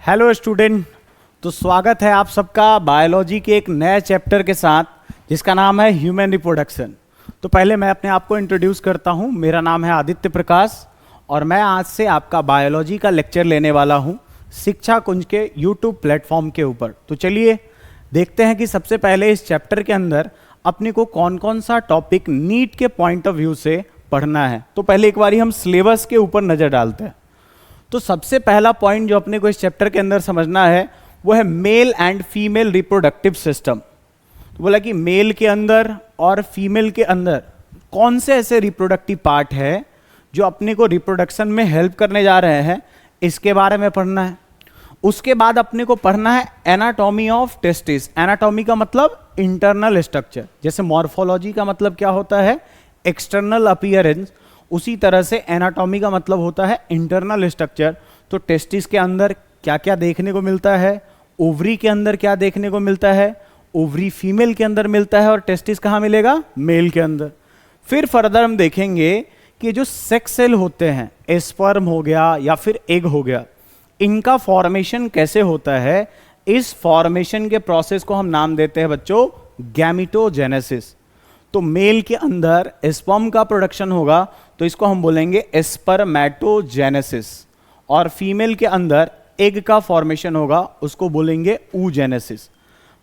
Hello student. तो स्वागत है आप सबका बायोलॉजी के एक नए चैप्टर के साथ जिसका नाम है ह्यूमन रिप्रोडक्शन। तो पहले मैं अपने आप को इंट्रोड्यूस करता हूं। मेरा नाम है आदित्य प्रकाश और मैं आज से आपका बायोलॉजी का लेक्चर लेने वाला हूं शिक्षा कुंज के यूट्यूब प्लेटफॉर्म के ऊपर। तो चलिए देखते हैं कि सबसे पहले इस चैप्टर के अंदर अपने को कौन कौन सा टॉपिक नीट के पॉइंट ऑफ व्यू से पढ़ना है। तो पहले एक बारी हम सिलेबस के ऊपर नज़र डालते हैं। तो सबसे पहला पॉइंट जो अपने को इस चैप्टर के अंदर समझना है वो है male and female reproductive system. तो बोला कि मेल के अंदर और फीमेल के अंदर कौन से ऐसे रिप्रोडक्टिव पार्ट है जो अपने को रिप्रोडक्शन में हेल्प करने जा रहे हैं, इसके बारे में पढ़ना है। उसके बाद अपने को पढ़ना है एनाटॉमी ऑफ टेस्टिस। एनाटॉमी का मतलब इंटरनल स्ट्रक्चर, जैसे मॉर्फोलॉजी का मतलब क्या होता है एक्सटर्नल अपीयरेंस, उसी तरह से एनाटॉमी का मतलब होता है इंटरनल स्ट्रक्चर। तो टेस्टिस के अंदर क्या क्या देखने को मिलता है, ओवरी के अंदर क्या देखने को मिलता है, ओवरी फीमेल के अंदर मिलता है और टेस्टिस कहाँ मिलेगा, मेल के अंदर। फिर फर्दर हम देखेंगे कि जो सेक्स सेल होते हैं, स्पर्म हो गया या फिर एग हो गया, इनका फॉर्मेशन कैसे होता है। इस फॉर्मेशन के प्रोसेस को हम नाम देते हैं बच्चों गैमिटोजेनेसिस। तो मेल के अंदर स्पर्म का प्रोडक्शन होगा तो इसको हम बोलेंगे स्पर्मेटोजेनेसिस, और फीमेल के अंदर एग का फॉर्मेशन होगा उसको बोलेंगे oogenesis।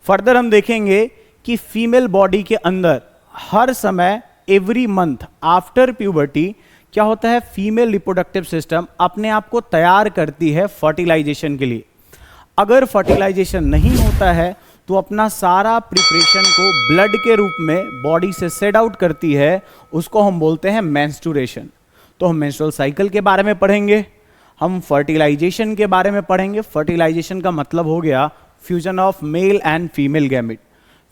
फर्दर हम देखेंगे कि फीमेल बॉडी के अंदर हर समय एवरी मंथ आफ्टर प्यूबर्टी क्या होता है, फीमेल रिप्रोडक्टिव सिस्टम अपने आप को तैयार करती है फर्टिलाइजेशन के लिए। अगर फर्टिलाइजेशन नहीं होता है तो अपना सारा प्रिपरेशन को ब्लड के रूप में बॉडी से सेड आउट करती है, उसको हम बोलते हैं मेंस्ट्रुएशन। तो हम मेंस्ट्रुअल साइकिल के बारे में पढ़ेंगे, हम फर्टिलाइजेशन के बारे में पढ़ेंगे। फर्टिलाइजेशन का मतलब हो गया fusion of male and female gamete.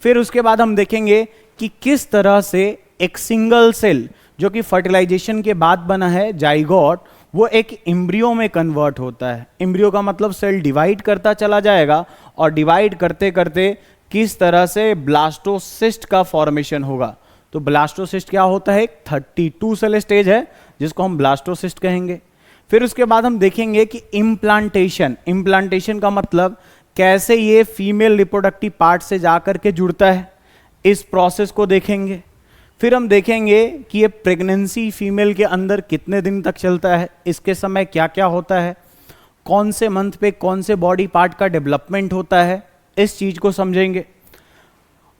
फिर उसके बाद हम देखेंगे कि किस तरह से एक सिंगल सेल जो कि फर्टिलाइजेशन के बाद बना है जाइगोट, वो एक एम्ब्रियो में कन्वर्ट होता है। एम्ब्रियो का मतलब सेल डिवाइड करता चला जाएगा और डिवाइड करते करते किस तरह से ब्लास्टोसिस्ट का फॉर्मेशन होगा। तो ब्लास्टोसिस्ट क्या होता है, एक 32 सेल स्टेज है जिसको हम ब्लास्टोसिस्ट कहेंगे। फिर उसके बाद हम देखेंगे कि इम्प्लांटेशन। इम्प्लांटेशन का मतलब कैसे ये फीमेल रिप्रोडक्टिव पार्ट से जाकर के जुड़ता है, इस प्रोसेस को देखेंगे। फिर हम देखेंगे कि ये प्रेगनेंसी फीमेल के अंदर कितने दिन तक चलता है, इसके समय क्या क्या होता है, कौन से मंथ पे कौन से बॉडी पार्ट का डेवलपमेंट होता है, इस चीज को समझेंगे।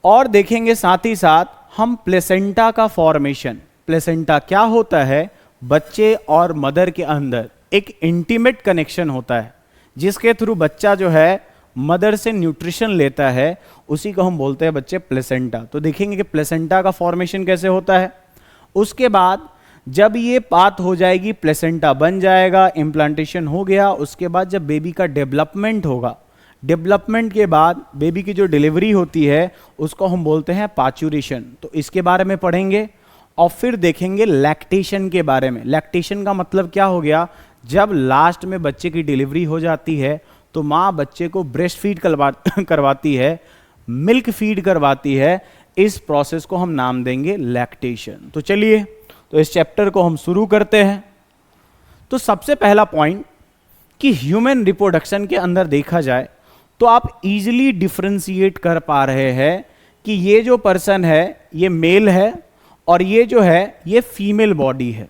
और देखेंगे साथ ही साथ हम प्लेसेंटा का फॉर्मेशन। प्लेसेंटा क्या होता है, बच्चे और मदर के अंदर एक इंटीमेट कनेक्शन होता है जिसके थ्रू बच्चा जो है मदर से न्यूट्रिशन लेता है, उसी को हम बोलते हैं बच्चे प्लेसेंटा। तो देखेंगे कि प्लेसेंटा का फॉर्मेशन कैसे होता है। उसके बाद जब ये बात हो जाएगी, प्लेसेंटा बन जाएगा, इम्प्लांटेशन हो गया, उसके बाद जब बेबी का डेवलपमेंट होगा, डेवलपमेंट के बाद बेबी की जो डिलीवरी होती है उसको हम बोलते हैं पार्चुरेशन। तो इसके बारे में पढ़ेंगे। और फिर देखेंगे लैक्टेशन के बारे में। लैक्टेशन का मतलब क्या हो गया, जब लास्ट में बच्चे की डिलीवरी हो जाती है तो माँ बच्चे को ब्रेस्ट फीड करवाती है, मिल्क फीड करवाती है। इस प्रोसेस को हम नाम देंगे लैक्टेशन। तो चलिए तो इस चैप्टर को हम शुरू करते हैं। तो सबसे पहला पॉइंट कि ह्यूमन रिप्रोडक्शन के अंदर देखा जाए तो आप इजीली डिफरेंशिएट कर पा रहे हैं कि ये जो पर्सन है ये मेल है और ये जो है ये फीमेल बॉडी है।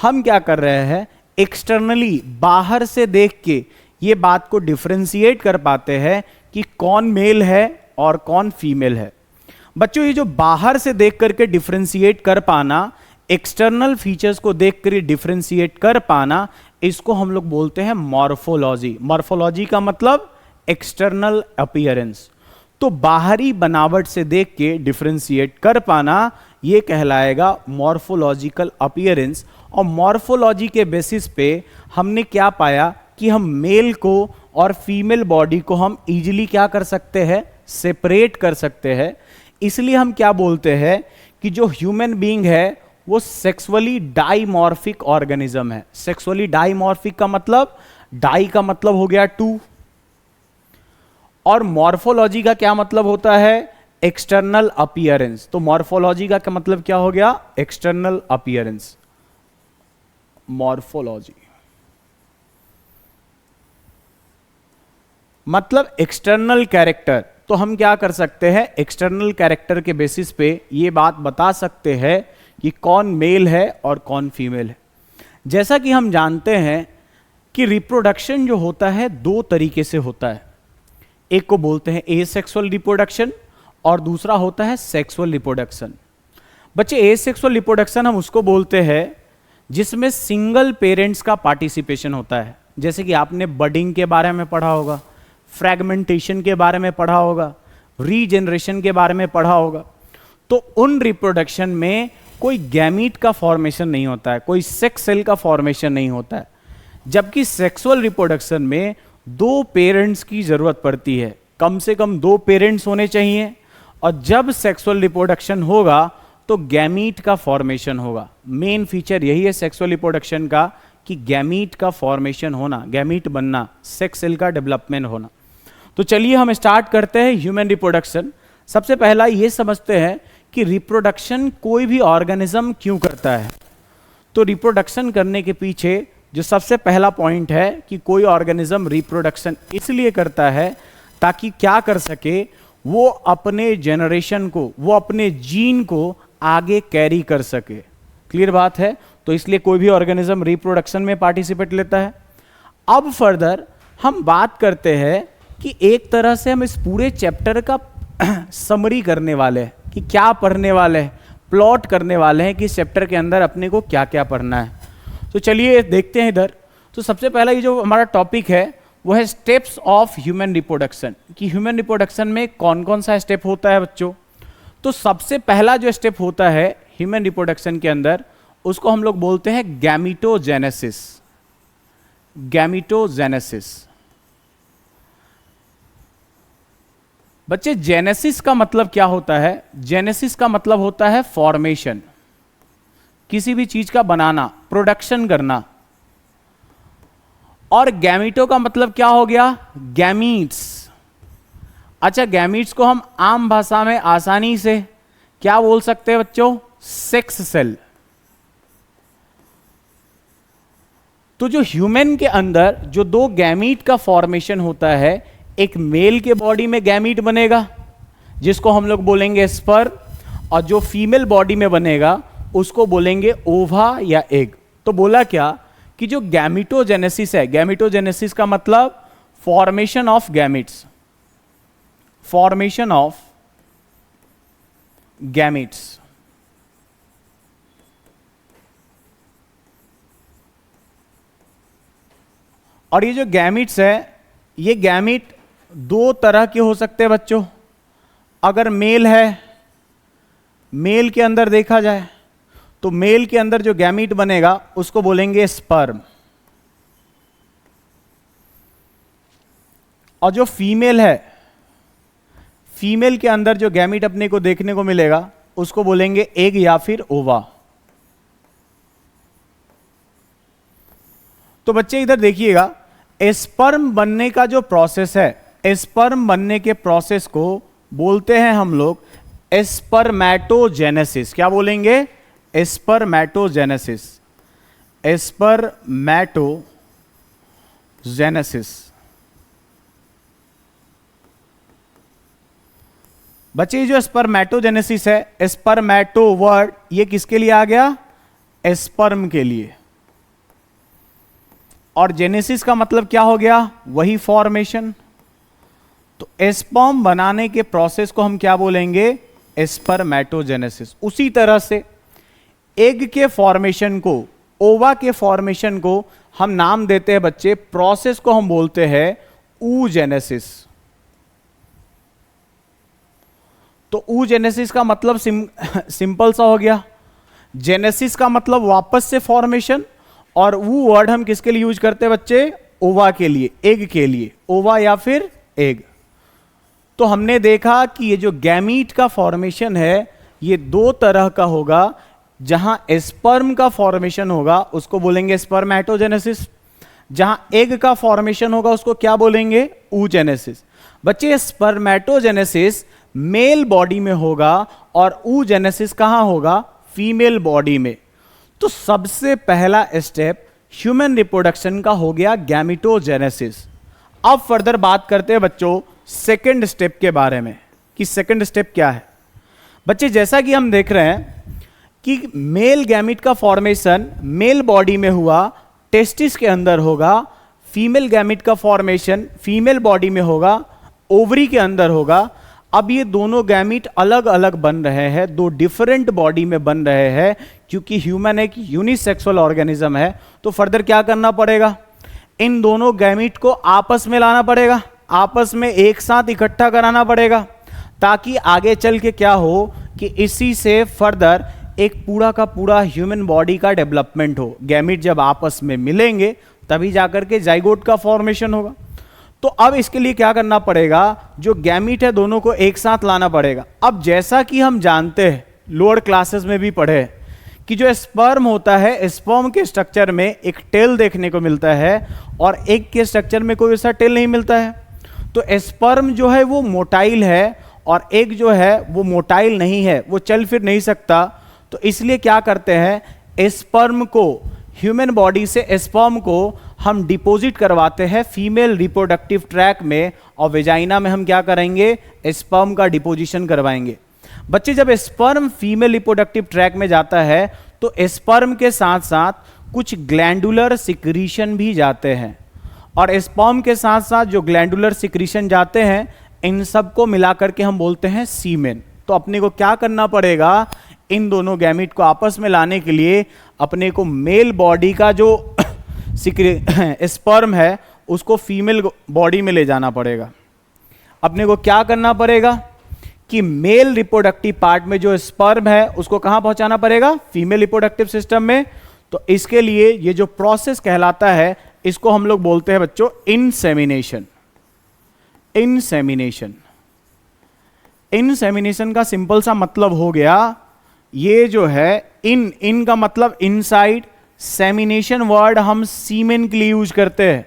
हम क्या कर रहे हैं, एक्सटर्नली बाहर से देख के ये बात को डिफरेंशिएट कर पाते हैं कि कौन मेल है और कौन फीमेल है। बच्चों ये जो बाहर से देख करके डिफरेंशिएट कर पाना, एक्सटर्नल फीचर्स को देख कर डिफरेंशिएट कर पाना, इसको हम लोग बोलते हैं मॉर्फोलॉजी। मॉर्फोलॉजी का मतलब एक्सटर्नल अपीयरेंस। तो बाहरी बनावट से देख के डिफरेंशिएट कर पाना ये कहलाएगा मॉर्फोलॉजिकल अपीयरेंस। और मॉर्फोलॉजी के बेसिस पे हमने क्या पाया कि हम मेल को और फीमेल बॉडी को हम इजीली क्या कर सकते हैं, सेपरेट कर सकते हैं। इसलिए हम क्या बोलते हैं कि जो ह्यूमन बीइंग है वो सेक्सुअली डाइमॉर्फिक ऑर्गेनिज्म है। सेक्सुअली डाइमॉर्फिक का मतलब, डाई का मतलब हो गया 2, और मॉर्फोलॉजी का क्या मतलब होता है, एक्सटर्नल अपीयरेंस। तो मॉर्फोलॉजी का क्या मतलब क्या हो गया, एक्सटर्नल अपीयरेंस, मॉर्फोलॉजी। मतलब एक्सटर्नल कैरेक्टर। तो हम क्या कर सकते हैं, एक्सटर्नल कैरेक्टर के बेसिस पे ये बात बता सकते हैं कि कौन मेल है और कौन फीमेल है। जैसा कि हम जानते हैं कि रिप्रोडक्शन जो होता है दो तरीके से होता है, एक को बोलते हैं एसेक्सुअल रिप्रोडक्शन और दूसरा होता है सेक्सुअल रिप्रोडक्शन। बच्चे एसेक्सुअल रिप्रोडक्शन हम उसको बोलते हैं जिसमें सिंगल पेरेंट्स का पार्टिसिपेशन होता है, जैसे कि आपने बडिंग के बारे में पढ़ा होगा, फ्रैगमेंटेशन के बारे में पढ़ा होगा, रीजेनरेशन के बारे में पढ़ा होगा। तो उन रिप्रोडक्शन में कोई गैमीट का फॉर्मेशन नहीं होता है, कोई सेक्स सेल का फॉर्मेशन नहीं होता है, जबकि सेक्सुअल रिप्रोडक्शन में दो पेरेंट्स की जरूरत पड़ती है, कम से कम दो पेरेंट्स होने चाहिए, और जब सेक्सुअल रिप्रोडक्शन होगा तो गैमीट का फॉर्मेशन होगा। मेन फीचर यही है सेक्सुअल रिप्रोडक्शन का कि गैमीट का फॉर्मेशन होना, गैमीट बनना, सेक्स सेल का डेवलपमेंट होना। तो चलिए हम स्टार्ट करते हैं ह्यूमन रिप्रोडक्शन। सबसे पहला ये समझते हैं कि रिप्रोडक्शन कोई भी ऑर्गेनिज्म क्यों करता है। तो रिप्रोडक्शन करने के पीछे जो सबसे पहला पॉइंट है कि कोई ऑर्गेनिज्म रिप्रोडक्शन इसलिए करता है ताकि क्या कर सके, वो अपने जनरेशन को, वो अपने जीन को आगे कैरी कर सके। क्लियर बात है। तो इसलिए कोई भी ऑर्गेनिज्म रिप्रोडक्शन में पार्टिसिपेट लेता है। अब फर्दर हम बात करते हैं कि एक तरह से हम इस पूरे चैप्टर का समरी करने वाले हैं कि क्या पढ़ने वाले हैं, प्लॉट करने वाले हैं कि इस चैप्टर के अंदर अपने को क्या क्या पढ़ना है। तो चलिए देखते हैं इधर। तो सबसे पहला ये जो हमारा टॉपिक है वो है स्टेप्स ऑफ ह्यूमन रिप्रोडक्शन, कि ह्यूमन रिप्रोडक्शन में कौन कौन सा स्टेप होता है बच्चों। तो सबसे पहला जो स्टेप होता है ह्यूमन रिप्रोडक्शन के अंदर, उसको हम लोग बोलते हैं गैमीटोजेनेसिस। गैमीटोजेनेसिस। बच्चे जेनेसिस का मतलब क्या होता है? जेनेसिस का मतलब होता है फॉर्मेशन, किसी भी चीज का बनाना, प्रोडक्शन करना। और गैमीटो का मतलब क्या हो गया? गैमीट्स। अच्छा, गैमीट्स को हम आम भाषा में आसानी से क्या बोल सकते हैं बच्चों? Sex cell. तो जो ह्यूमन के अंदर जो दो गैमीट का फॉर्मेशन होता है, एक मेल के बॉडी में गैमीट बनेगा जिसको हम लोग बोलेंगे स्पर्म, और जो फीमेल बॉडी में बनेगा उसको बोलेंगे ओवा या एग। तो बोला क्या कि जो गैमीटोजेनेसिस है, गैमीटोजेनेसिस का मतलब formation of gametes, formation of gametes. और ये जो गैमीट्स है, ये गैमीट दो तरह के हो सकते हैं बच्चों। अगर मेल है, मेल के अंदर देखा जाए तो मेल के अंदर जो गैमीट बनेगा उसको बोलेंगे स्पर्म, और जो फीमेल है, फीमेल के अंदर जो गैमीट अपने को देखने को मिलेगा उसको बोलेंगे एग या फिर ओवा। तो बच्चे इधर देखिएगा, स्पर्म बनने का जो प्रोसेस है, स्पर्म बनने के प्रोसेस को बोलते हैं हम लोग स्पर्मैटोजेनेसिस। क्या बोलेंगे? स्पर्मैटोजेनेसिस। स्पर्मैटोजेनेसिस। बच्चे ये जो स्पर्मैटोजेनेसिस है, स्पर्मैटो वर्ड ये किसके लिए आ गया? स्पर्म के लिए। और जेनेसिस का मतलब क्या हो गया? वही फॉर्मेशन। तो स्पर्म बनाने के प्रोसेस को हम क्या बोलेंगे? स्पर्मैटोजेनेसिस। उसी तरह से एग के फॉर्मेशन को, ओवा के फॉर्मेशन को हम नाम देते हैं बच्चे, प्रोसेस को हम बोलते हैं oogenesis। तो oogenesis का मतलब सिंपल सा हो गया। जेनेसिस का मतलब वापस से फॉर्मेशन, और वो वर्ड हम किसके लिए यूज करते हैं बच्चे? ओवा के लिए, एग के लिए, ओवा या फिर एग। तो हमने देखा कि ये जो गैमीट का फॉर्मेशन है ये दो तरह का होगा। जहां स्पर्म का फॉर्मेशन होगा उसको बोलेंगे स्पर्मैटोजेनेसिस, जहां एग का फॉर्मेशन होगा उसको क्या बोलेंगे? oogenesis। बच्चे स्पर्मैटोजेनेसिस मेल बॉडी में होगा और oogenesis कहां होगा? फीमेल बॉडी में। तो सबसे पहला स्टेप ह्यूमन रिप्रोडक्शन का हो गया गैमीटोजेनेसिस। अब फर्दर बात करते हैं बच्चों सेकंड स्टेप के बारे में कि सेकंड स्टेप क्या है। बच्चे जैसा कि हम देख रहे हैं कि मेल गैमिट का फॉर्मेशन मेल बॉडी में हुआ, टेस्टिस के अंदर होगा, फीमेल गैमिट का फॉर्मेशन फीमेल बॉडी में होगा, ओवरी के अंदर होगा। अब ये दोनों गैमिट अलग अलग बन रहे हैं, दो डिफरेंट बॉडी में बन रहे हैं, क्योंकि ह्यूमन एक यूनिसेक्सुअल ऑर्गेनिज्म है। तो फर्दर क्या करना पड़ेगा, इन दोनों गैमिट को आपस में लाना पड़ेगा, आपस में एक साथ इकट्ठा कराना पड़ेगा, ताकि आगे चल के क्या हो कि इसी से फर्दर एक पूरा का पूरा ह्यूमन बॉडी का डेवलपमेंट हो। गैमिट जब आपस में मिलेंगे तभी जाकर के जाइगोट का फॉर्मेशन होगा। तो अब इसके लिए क्या करना पड़ेगा, जो गैमिट है दोनों को एक साथ लाना पड़ेगा। अब जैसा कि हम जानते हैं, लोअर क्लासेस में भी पढ़े कि जो स्पर्म होता है, स्पर्म के स्ट्रक्चर में एक टेल देखने को मिलता है और एग के स्ट्रक्चर में कोई ऐसा टेल नहीं मिलता है। तो स्पर्म जो है वो मोटाइल है और एग जो है वो मोटाइल नहीं है, वो चल फिर नहीं सकता। तो इसलिए क्या करते हैं, स्पर्म को, ह्यूमन बॉडी से स्पर्म को हम डिपॉजिट करवाते हैं फीमेल रिप्रोडक्टिव ट्रैक में, और वेजाइना में हम क्या करेंगे, स्पर्म का डिपोजिशन करवाएंगे। बच्चे जब स्पर्म फीमेल रिप्रोडक्टिव ट्रैक में जाता है तो स्पर्म के साथ साथ कुछ ग्लैंडुलर सिक्रीशन भी जाते हैं, और स्पर्म के साथ साथ जो ग्लैंडुलर सिक्रीशन जाते हैं इन सबको मिलाकर के हम बोलते हैं सीमेन। तो अपने को क्या करना पड़ेगा, इन दोनों गैमिट को आपस में लाने के लिए अपने को मेल बॉडी का जो स्पर्म है उसको फीमेल बॉडी में ले जाना पड़ेगा। अपने को क्या करना पड़ेगा कि मेल रिप्रोडक्टिव पार्ट में जो स्पर्म है उसको कहां पहुंचाना पड़ेगा, फीमेल रिप्रोडक्टिव सिस्टम में। तो इसके लिए ये जो प्रोसेस कहलाता है इसको हम लोग बोलते हैं बच्चों इंसेमिनेशन। इंसेमिनेशन, इंसेमिनेशन का सिंपल सा मतलब हो गया, ये जो है इन का मतलब इनसाइड, सेमिनेशन वर्ड हम सीमेन के लिए यूज करते हैं।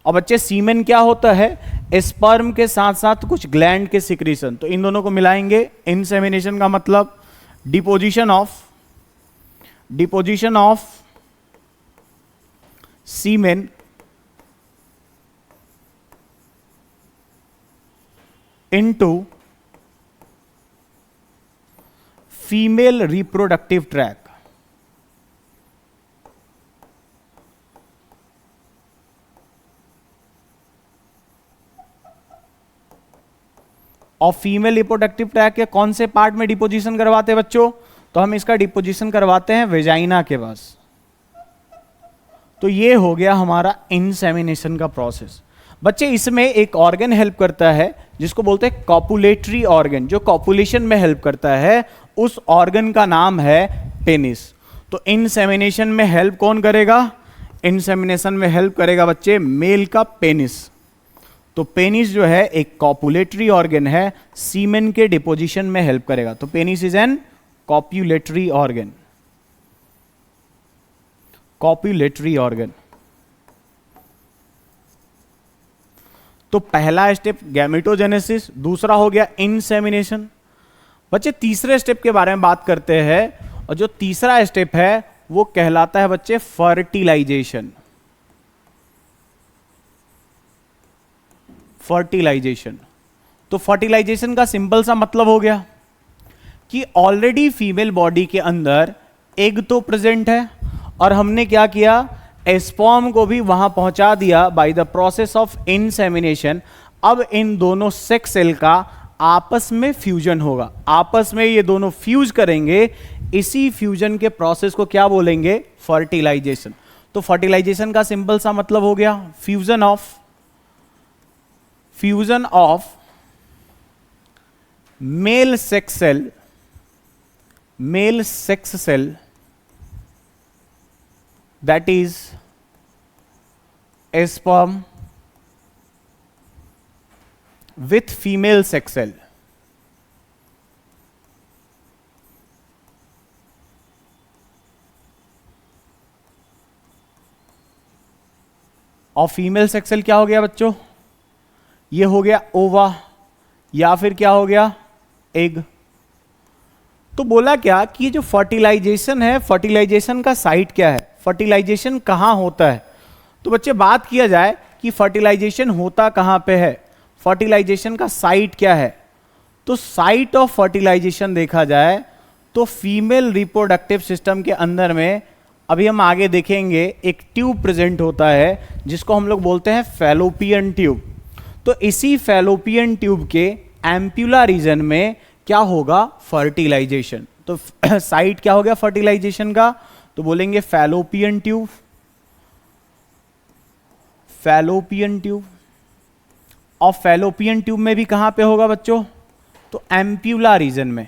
और बच्चे सीमेन क्या होता है, स्पर्म के साथ साथ कुछ ग्लैंड के सिक्रीशन, तो इन दोनों को मिलाएंगे। इंसेमिनेशन का मतलब deposition of semen into female reproductive tract. और फीमेल रिप्रोडक्टिव ट्रैक के कौन से पार्ट में डिपोजिशन करवाते हैं बच्चों, तो हम इसका डिपोजिशन करवाते हैं वेजाइना के पास। तो ये हो गया हमारा इंसेमिनेशन का प्रोसेस। बच्चे इसमें एक ऑर्गन हेल्प करता है जिसको बोलते हैं कॉपुलेटरी ऑर्गन, जो कॉपुलेशन में हेल्प करता है, उस ऑर्गन का नाम है पेनिस। तो इंसेमिनेशन में हेल्प कौन करेगा, इंसेमिनेशन में हेल्प करेगा बच्चे मेल का पेनिस। तो पेनिस जो है एक कॉपुलेटरी ऑर्गन है, सीमेन के डिपोजिशन में हेल्प करेगा। तो penis is an copulatory organ, copulatory organ. तो पहला स्टेप गैमेटोजेनेसिस, दूसरा हो गया इंसेमिनेशन। बच्चे तीसरे स्टेप के बारे में बात करते हैं, और जो तीसरा स्टेप है वो कहलाता है बच्चे फर्टिलाइजेशन। फर्टिलाइजेशन, तो फर्टिलाइजेशन का सिंपल सा मतलब हो गया कि ऑलरेडी फीमेल बॉडी के अंदर एग तो प्रेजेंट है, और हमने क्या किया, स्पर्म को भी वहां पहुंचा दिया by the process of insemination. अब इन दोनों सेक्स सेल का आपस में फ्यूजन होगा, आपस में ये दोनों फ्यूज करेंगे। इसी फ्यूजन के प्रोसेस को क्या बोलेंगे, फर्टिलाइजेशन। तो फर्टिलाइजेशन का सिंपल सा मतलब हो गया fusion of male sex cell that is a sperm with female sex cell. और फीमेल सेक्स सेल क्या हो गया बच्चों, ये हो गया ओवा, या फिर क्या हो गया, एग। तो बोला क्या कि ये जो फर्टिलाइजेशन है, फर्टिलाइजेशन का साइट क्या है, फर्टिलाइजेशन कहां होता है। तो बच्चे बात किया जाए कि फर्टिलाइजेशन होता कहां पे है, फर्टिलाइजेशन का साइट क्या है। तो साइट ऑफ फर्टिलाइजेशन देखा जाए तो फीमेल रिप्रोडक्टिव सिस्टम के अंदर में, अभी हम आगे देखेंगे, एक ट्यूब प्रेजेंट होता है जिसको हम लोग बोलते हैं फैलोपियन ट्यूब। तो इसी फैलोपियन ट्यूब के एम्प्यूला रीजन में क्या होगा, फर्टिलाइजेशन। तो साइट क्या हो गया फर्टिलाइजेशन का, तो बोलेंगे फैलोपियन ट्यूब, फैलोपियन ट्यूब। और फैलोपियन ट्यूब में भी कहां पे होगा बच्चों, तो एम्प्यूला रीजन में।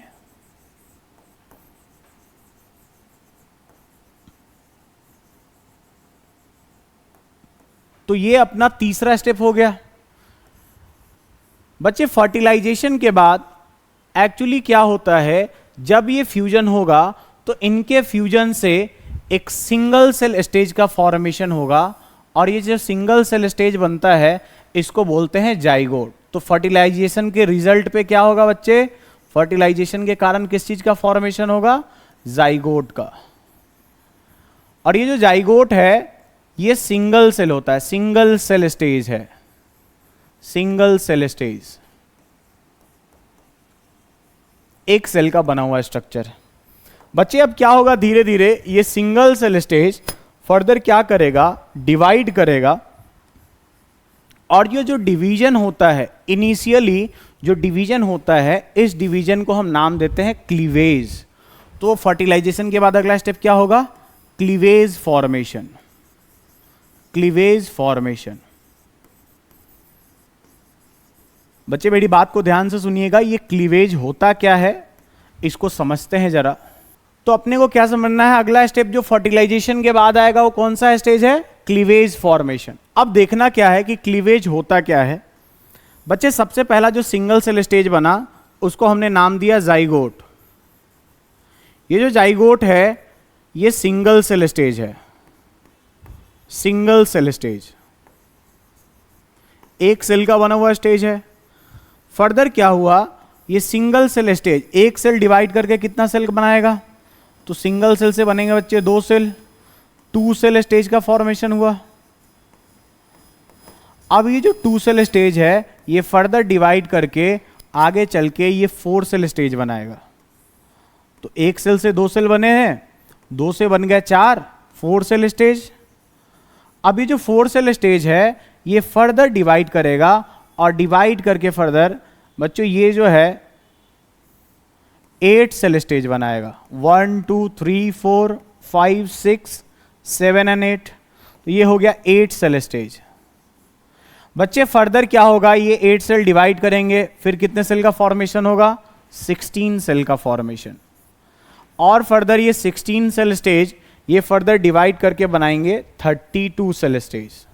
तो ये अपना तीसरा स्टेप हो गया। बच्चे फर्टिलाइजेशन के बाद एक्चुअली क्या होता है, जब ये फ्यूजन होगा तो इनके फ्यूजन से एक सिंगल सेल स्टेज का फॉर्मेशन होगा, और ये जो सिंगल सेल स्टेज बनता है इसको बोलते हैं जाइगोट। तो फर्टिलाइजेशन के रिजल्ट पे क्या होगा बच्चे, फर्टिलाइजेशन के कारण किस चीज का फॉर्मेशन होगा, जाइगोट का। और ये जो जाइगोट है ये सिंगल सेल होता है, सिंगल सेल स्टेज है, सिंगल सेल स्टेज, एक सेल का बना हुआ स्ट्रक्चर। बच्चे अब क्या होगा, धीरे धीरे ये सिंगल सेल स्टेज फर्दर क्या करेगा, डिवाइड करेगा। और ये जो डिवीजन होता है, इनिशियली जो डिवीजन होता है, इस डिवीजन को हम नाम देते हैं क्लीवेज। तो फर्टिलाइजेशन के बाद अगला स्टेप क्या होगा, क्लीवेज फॉर्मेशन, क्लीवेज फॉर्मेशन। बच्चे मेरी बात को ध्यान से सुनिएगा, ये क्लीवेज होता क्या है इसको समझते हैं जरा। तो अपने को क्या समझना है, अगला स्टेप जो फर्टिलाइजेशन के बाद आएगा वो कौन सा स्टेज है, क्लीवेज फॉर्मेशन। अब देखना क्या है कि क्लीवेज होता क्या है। बच्चे सबसे पहला जो सिंगल सेल स्टेज बना उसको हमने नाम दिया जाइगोट। ये जो जाइगोट है ये सिंगल सेल स्टेज है, सिंगल सेल स्टेज, एक सेल का बना हुआ स्टेज है। फर्दर क्या हुआ, ये सिंगल सेल स्टेज एक सेल डिवाइड करके कितना सेल बनाएगा, तो सिंगल सेल से बनेंगे बच्चे दो सेल, टू सेल स्टेज का फॉर्मेशन हुआ। अब ये जो टू सेल स्टेज है ये फर्दर डिवाइड करके आगे चल के ये फोर सेल स्टेज बनाएगा। तो एक सेल से दो सेल बने हैं, दो से बन गया चार, फोर सेल स्टेज। अब ये जो फोर सेल स्टेज है ये फर्दर डिवाइड करेगा, और डिवाइड करके फर्दर बच्चों ये जो है 8 सेल स्टेज बनाएगा, 1 2 3 4 5 6 7 एंड 8। तो ये हो गया 8 सेल स्टेज। बच्चे फर्दर क्या होगा, ये 8 सेल डिवाइड करेंगे, फिर कितने सेल का फॉर्मेशन होगा, 16 सेल का फॉर्मेशन। और फर्दर ये 16 सेल स्टेज ये फर्दर डिवाइड करके बनाएंगे 32 सेल स्टेज।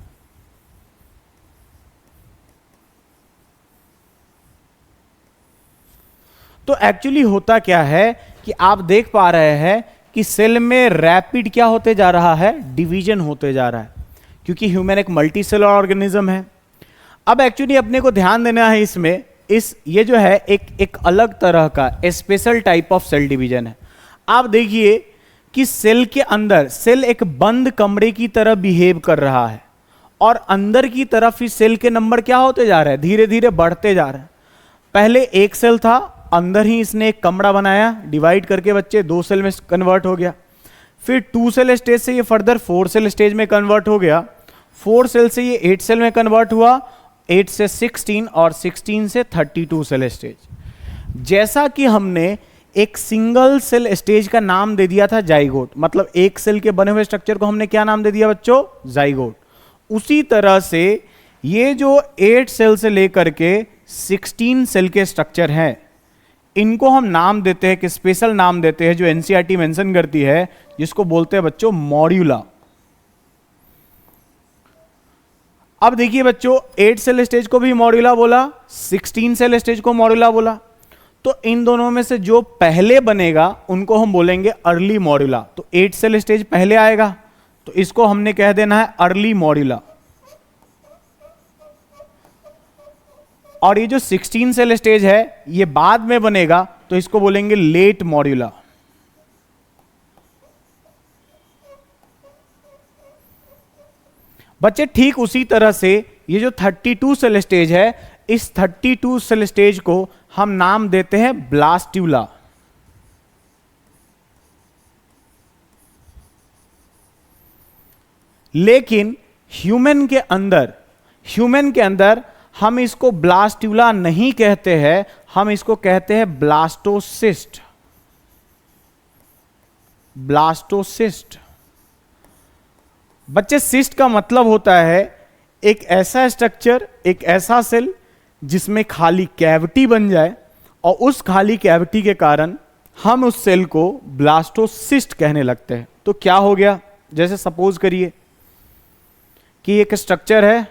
तो एक्चुअली होता क्या है कि आप देख पा रहे हैं कि सेल में रैपिड क्या होते जा रहा है, डिवीजन होते जा रहा है, क्योंकि ह्यूमन एक मल्टी सेलुलर ऑर्गेनिज्म है। अब एक्चुअली अपने को ध्यान देना है इसमें, ये जो है एक अलग तरह का special type of cell division है। आप देखिए कि सेल के अंदर सेल एक बंद कमरे की तरह बिहेव कर रहा है, और अंदर की तरफ ही सेल के नंबर क्या होते जा रहे हैं, धीरे धीरे बढ़ते जा रहे हैं। पहले एक सेल था, अंदर ही इसने एक कमरा बनाया, डिवाइड करके बच्चे दो सेल में कन्वर्ट हो गया। फिर टू सेल स्टेज से ये फर्दर फोर सेल स्टेज में कन्वर्ट हो गया, फोर सेल से ये 8 सेल में कन्वर्ट हुआ, 8 से 16 और 16 से 32 सेल स्टेज। जैसा कि हमने एक सिंगल सेल स्टेज का नाम दे दिया था जाइगोट, मतलब एक सेल के बने हुए स्ट्रक्चर को हमने क्या नाम दे दिया बच्चों, जाइगोट। उसी तरह से ये जो 8 सेल से लेकर के 16 सेल के स्ट्रक्चर हैं, इनको हम नाम देते हैं, कि स्पेशल नाम देते हैं जो एनसीईआरटी मेंशन करती है, जिसको बोलते हैं बच्चों मॉड्यूला। अब देखिए बच्चों, 8 सेल स्टेज को भी मॉड्यूला बोला, 16 सेल स्टेज को मॉड्यूला बोला। तो इन दोनों में से जो पहले बनेगा उनको हम बोलेंगे अर्ली मॉड्यूला। तो 8 सेल स्टेज पहले आएगा, तो इसको हमने कह देना है अर्ली मॉड्यूला। और ये जो 16 सेल स्टेज है ये बाद में बनेगा, तो इसको बोलेंगे लेट मॉड्यूला। बच्चे ठीक उसी तरह से ये जो 32 सेल स्टेज है, इस 32 सेल स्टेज को हम नाम देते हैं ब्लास्ट्यूला। लेकिन ह्यूमन के अंदर हम इसको ब्लास्ट्यूला नहीं कहते हैं, हम इसको कहते हैं ब्लास्टोसिस्ट। ब्लास्टोसिस्ट बच्चे, सिस्ट का मतलब होता है एक ऐसा स्ट्रक्चर, एक ऐसा सेल जिसमें खाली कैविटी बन जाए, और उस खाली कैविटी के कारण हम उस सेल को ब्लास्टोसिस्ट कहने लगते हैं। तो क्या हो गया, जैसे सपोज करिए कि एक स्ट्रक्चर है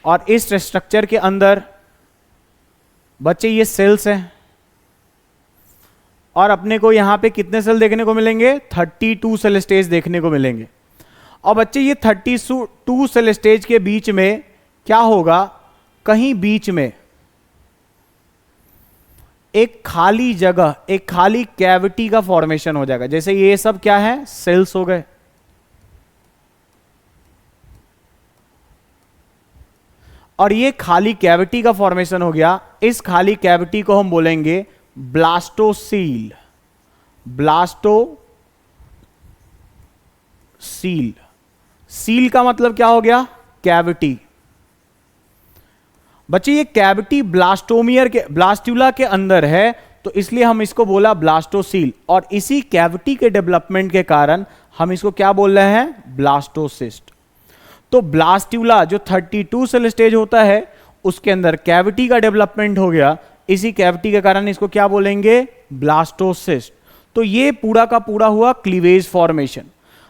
और इस स्ट्रक्चर के अंदर बच्चे ये सेल्स हैं, और अपने को यहां पे कितने सेल देखने को मिलेंगे, 32 सेल स्टेज देखने को मिलेंगे। और बच्चे ये 32 सेल स्टेज के बीच में क्या होगा, कहीं बीच में एक खाली जगह, एक खाली कैविटी का फॉर्मेशन हो जाएगा। जैसे ये सब क्या है, सेल्स हो गए, और ये खाली कैविटी का फॉर्मेशन हो गया। इस खाली कैविटी को हम बोलेंगे ब्लास्टोसील। ब्लास्टोसील, सील का मतलब क्या हो गया, कैविटी। बच्चे ये कैविटी ब्लास्ट्यूला के अंदर है, तो इसलिए हम इसको बोला ब्लास्टोसील, और इसी कैविटी के डेवलपमेंट के कारण हम इसको क्या बोल रहे हैं, ब्लास्टोसिस्ट। तो ब्लास्ट्यूला जो 32 सेल स्टेज होता है, उसके अंदर कैविटी का डेवलपमेंट हो गया, इसी कैविटी के कारण इसको क्या बोलेंगे, ब्लास्टोसिस्ट। तो ये पूरा का पूरा हुआ क्लीवेज फॉर्मेशन।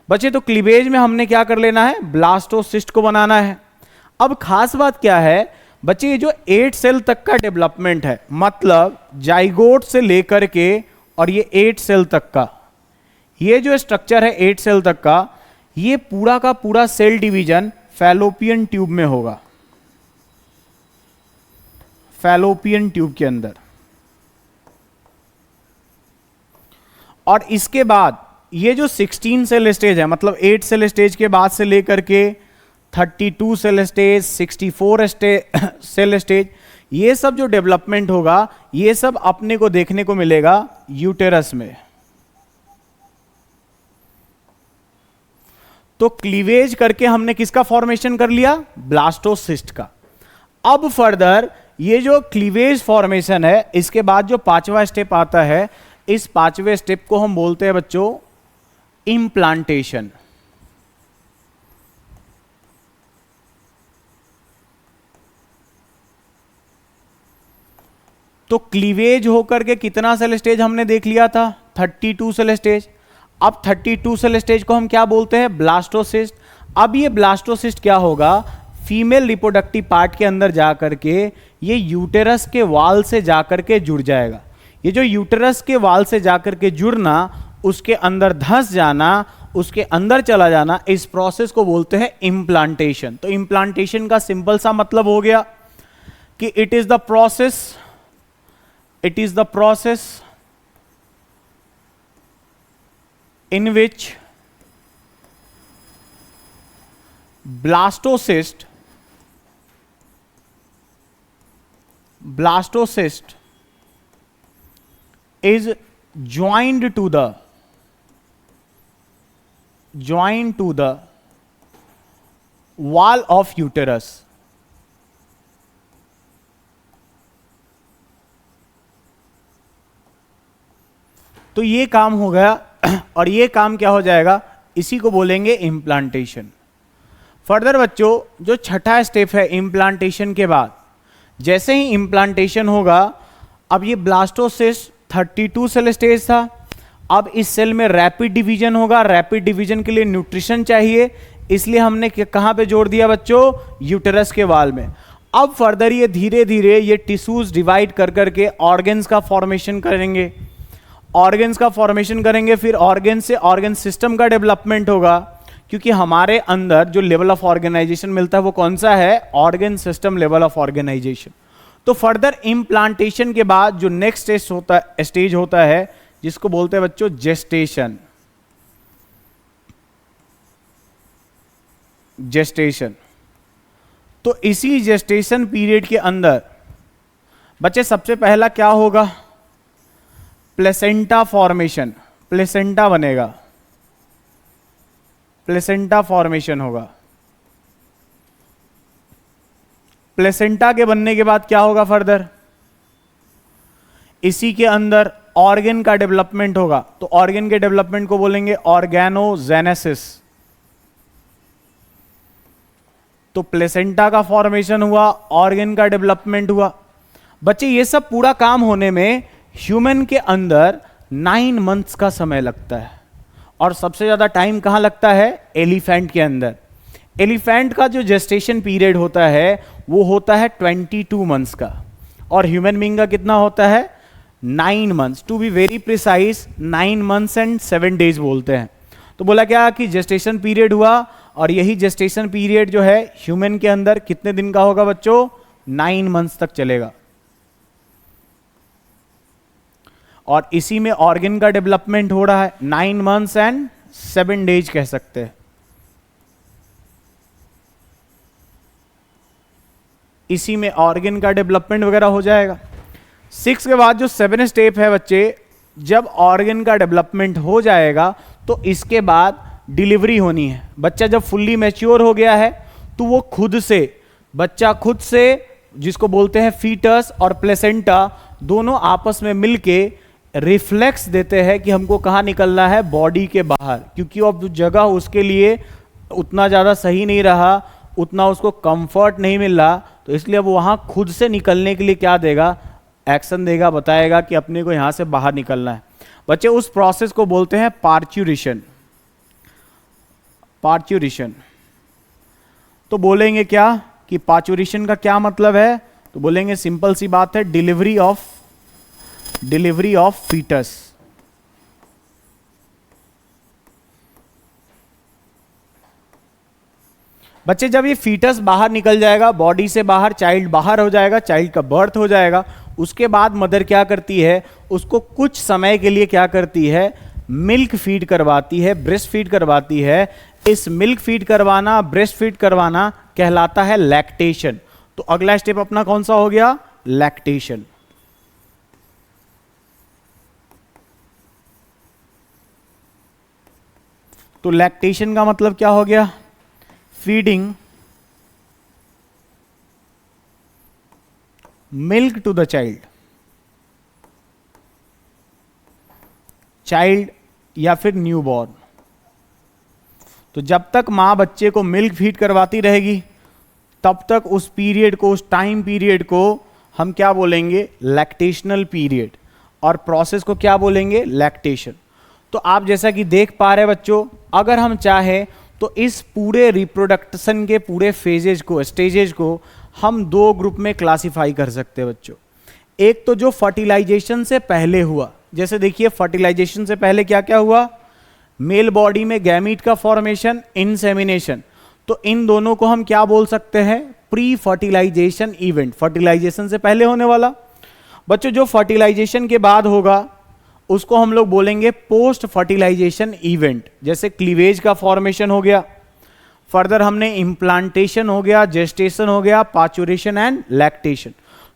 बच्चे तो क्लीवेज में हमने क्या कर लेना है, ब्लास्टोसिस्ट को बनाना है। अब खास बात क्या है बच्चे, ये जो 8 सेल तक का डेवलपमेंट है, मतलब जाइगोट से लेकर के और ये 8 सेल तक का, ये जो स्ट्रक्चर है 8 सेल तक का, ये पूरा का पूरा सेल डिवीजन फैलोपियन ट्यूब में होगा, फैलोपियन ट्यूब के अंदर। और इसके बाद ये जो 16 सेल स्टेज है, मतलब 8 सेल स्टेज के बाद से लेकर के 32 सेल स्टेज, 64 सेल स्टेज, ये सब जो डेवलपमेंट होगा, ये सब अपने को देखने को मिलेगा यूटेरस में। तो क्लीवेज करके हमने किसका फॉर्मेशन कर लिया, ब्लास्टोसिस्ट का। अब फर्दर ये जो क्लीवेज फॉर्मेशन है, इसके बाद जो 5वां स्टेप आता है, इस 5वें स्टेप को हम बोलते हैं बच्चों इम्प्लांटेशन। तो क्लीवेज होकर के कितना सेल स्टेज हमने देख लिया था, 32 सेल स्टेज। अब 32 सेल स्टेज को हम क्या बोलते हैं, ब्लास्टोसिस्ट। अब ये ब्लास्टोसिस्ट क्या होगा, फीमेल रिप्रोडक्टिव पार्ट के अंदर जाकर के ये यूटेरस के वाल से जाकर के जुड़ जाएगा। ये जो यूटेरस के वाल से जाकर के जुड़ना, उसके अंदर धंस जाना, उसके अंदर चला जाना, इस प्रोसेस को बोलते हैं इम्प्लांटेशन। तो इम्प्लांटेशन का सिंपल सा मतलब हो गया कि it is the process in which blastocyst is joined to the wall of uterus. तो ये काम हो गया, और ये काम क्या हो जाएगा, इसी को बोलेंगे इम्प्लांटेशन। फर्दर बच्चों जो छठा स्टेप है इम्प्लांटेशन के बाद, जैसे ही इम्प्लांटेशन होगा, अब ये ब्लास्टोसिस्ट 32 सेल स्टेज था, अब इस सेल में रैपिड डिवीजन होगा। रैपिड डिवीजन के लिए न्यूट्रिशन चाहिए, इसलिए हमने कहां पे जोड़ दिया बच्चों, यूटेरस के वाल में। अब फर्दर ये धीरे धीरे ये टिश्यूज डिवाइड कर करके ऑर्गन्स का फॉर्मेशन करेंगे, फिर ऑर्गन से ऑर्गन सिस्टम का डेवलपमेंट होगा, क्योंकि हमारे अंदर जो लेवल ऑफ ऑर्गेनाइजेशन मिलता है वो कौन सा है, organ system level of organization. तो फर्दर इम्प्लांटेशन के बाद जो नेक्स्ट स्टेज होता है जिसको बोलते हैं बच्चों जेस्टेशन। तो इसी जेस्टेशन पीरियड के अंदर बच्चे सबसे पहला क्या होगा, प्लेसेंटा फॉर्मेशन, प्लेसेंटा बनेगा, प्लेसेंटा फॉर्मेशन होगा। प्लेसेंटा के बनने के बाद क्या होगा फर्दर, इसी के अंदर ऑर्गन का डेवलपमेंट होगा। तो ऑर्गन के डेवलपमेंट को बोलेंगे ऑर्गेनोजेनेसिस। तो प्लेसेंटा का फॉर्मेशन हुआ, ऑर्गन का डेवलपमेंट हुआ। बच्चे ये सब पूरा काम होने में ह्यूमन के अंदर 9 मंथ्स का समय लगता है। और सबसे ज्यादा टाइम कहां लगता है, एलिफेंट के अंदर। एलिफेंट का जो जेस्टेशन पीरियड होता है वो होता है 22 मंथ्स का, और ह्यूमन बीइंग का कितना होता है, 9 months. To be very precise 9 months and 7 days बोलते हैं। तो बोला क्या कि जेस्टेशन पीरियड हुआ, और यही जेस्टेशन पीरियड जो है ह्यूमन के अंदर कितने दिन का होगा बच्चों, 9 मंथ्स तक चलेगा। और इसी में ऑर्गन का डेवलपमेंट हो रहा है, 9 मंथ्स एंड 7 डेज कह सकते हैं। इसी में ऑर्गन का डेवलपमेंट वगैरह हो जाएगा। 6 के बाद जो 7 स्टेप है बच्चे, जब ऑर्गन का डेवलपमेंट हो जाएगा तो इसके बाद डिलीवरी होनी है। बच्चा जब फुल्ली मैच्योर हो गया है तो वो खुद से, बच्चा खुद से, जिसको बोलते हैं फीटस और प्लेसेंटा, दोनों आपस में मिलके रिफ्लेक्स देते हैं कि हमको कहाँ निकलना है, बॉडी के बाहर। क्योंकि अब जगह उसके लिए उतना ज़्यादा सही नहीं रहा, उतना उसको कंफर्ट नहीं मिल रहा, तो इसलिए अब वहाँ खुद से निकलने के लिए क्या देगा, एक्शन देगा, बताएगा कि अपने को यहाँ से बाहर निकलना है। बच्चे उस प्रोसेस को बोलते हैं पार्च्यूरेशन। पार्च्यूरेशन तो बोलेंगे क्या कि पार्च्यूरेशन का क्या मतलब है, तो बोलेंगे सिंपल सी बात है, डिलीवरी ऑफ फीटस। बच्चे जब ये फीटस बाहर निकल जाएगा बॉडी से बाहर, चाइल्ड बाहर हो जाएगा, चाइल्ड का बर्थ हो जाएगा, उसके बाद मदर क्या करती है, उसको कुछ समय के लिए क्या करती है, मिल्क फीड करवाती है, ब्रेस्ट फीड करवाती है। इस मिल्क फीड करवाना, ब्रेस्ट फीड करवाना कहलाता है लैक्टेशन। तो अगला स्टेप अपना कौन सा हो गया, लैक्टेशन। तो लैक्टेशन का मतलब क्या हो गया, feeding milk to the child या फिर न्यूबॉर्न। तो जब तक मां बच्चे को मिल्क फीड करवाती रहेगी तब तक उस पीरियड को, उस टाइम पीरियड को हम क्या बोलेंगे, लैक्टेशनल पीरियड। और प्रोसेस को क्या बोलेंगे, लैक्टेशन। तो आप जैसा कि देख पा रहे बच्चों, अगर हम चाहें तो इस पूरे रिप्रोडक्शन के पूरे फेजेज को, स्टेजेज को हम 2 ग्रुप में क्लासिफाई कर सकते हैं बच्चों। एक तो जो फर्टिलाइजेशन से पहले हुआ, जैसे देखिए फर्टिलाइजेशन से पहले क्या क्या हुआ, मेल बॉडी में गैमीट का फॉर्मेशन, इंसेमिनेशन। तो इन दोनों को हम क्या बोल सकते हैं, प्री फर्टिलाइजेशन इवेंट, फर्टिलाइजेशन से पहले होने वाला। बच्चों जो फर्टिलाइजेशन के बाद होगा उसको हम लोग बोलेंगे पोस्ट फर्टिलाइजेशन इवेंट। जैसे क्लीवेज का फॉर्मेशन हो गया, फर्दर हमने इम्प्लांटेशन हो गया, जेस्टेशन हो गया, पार्च्यूरेशन एंड लैक्टेशन।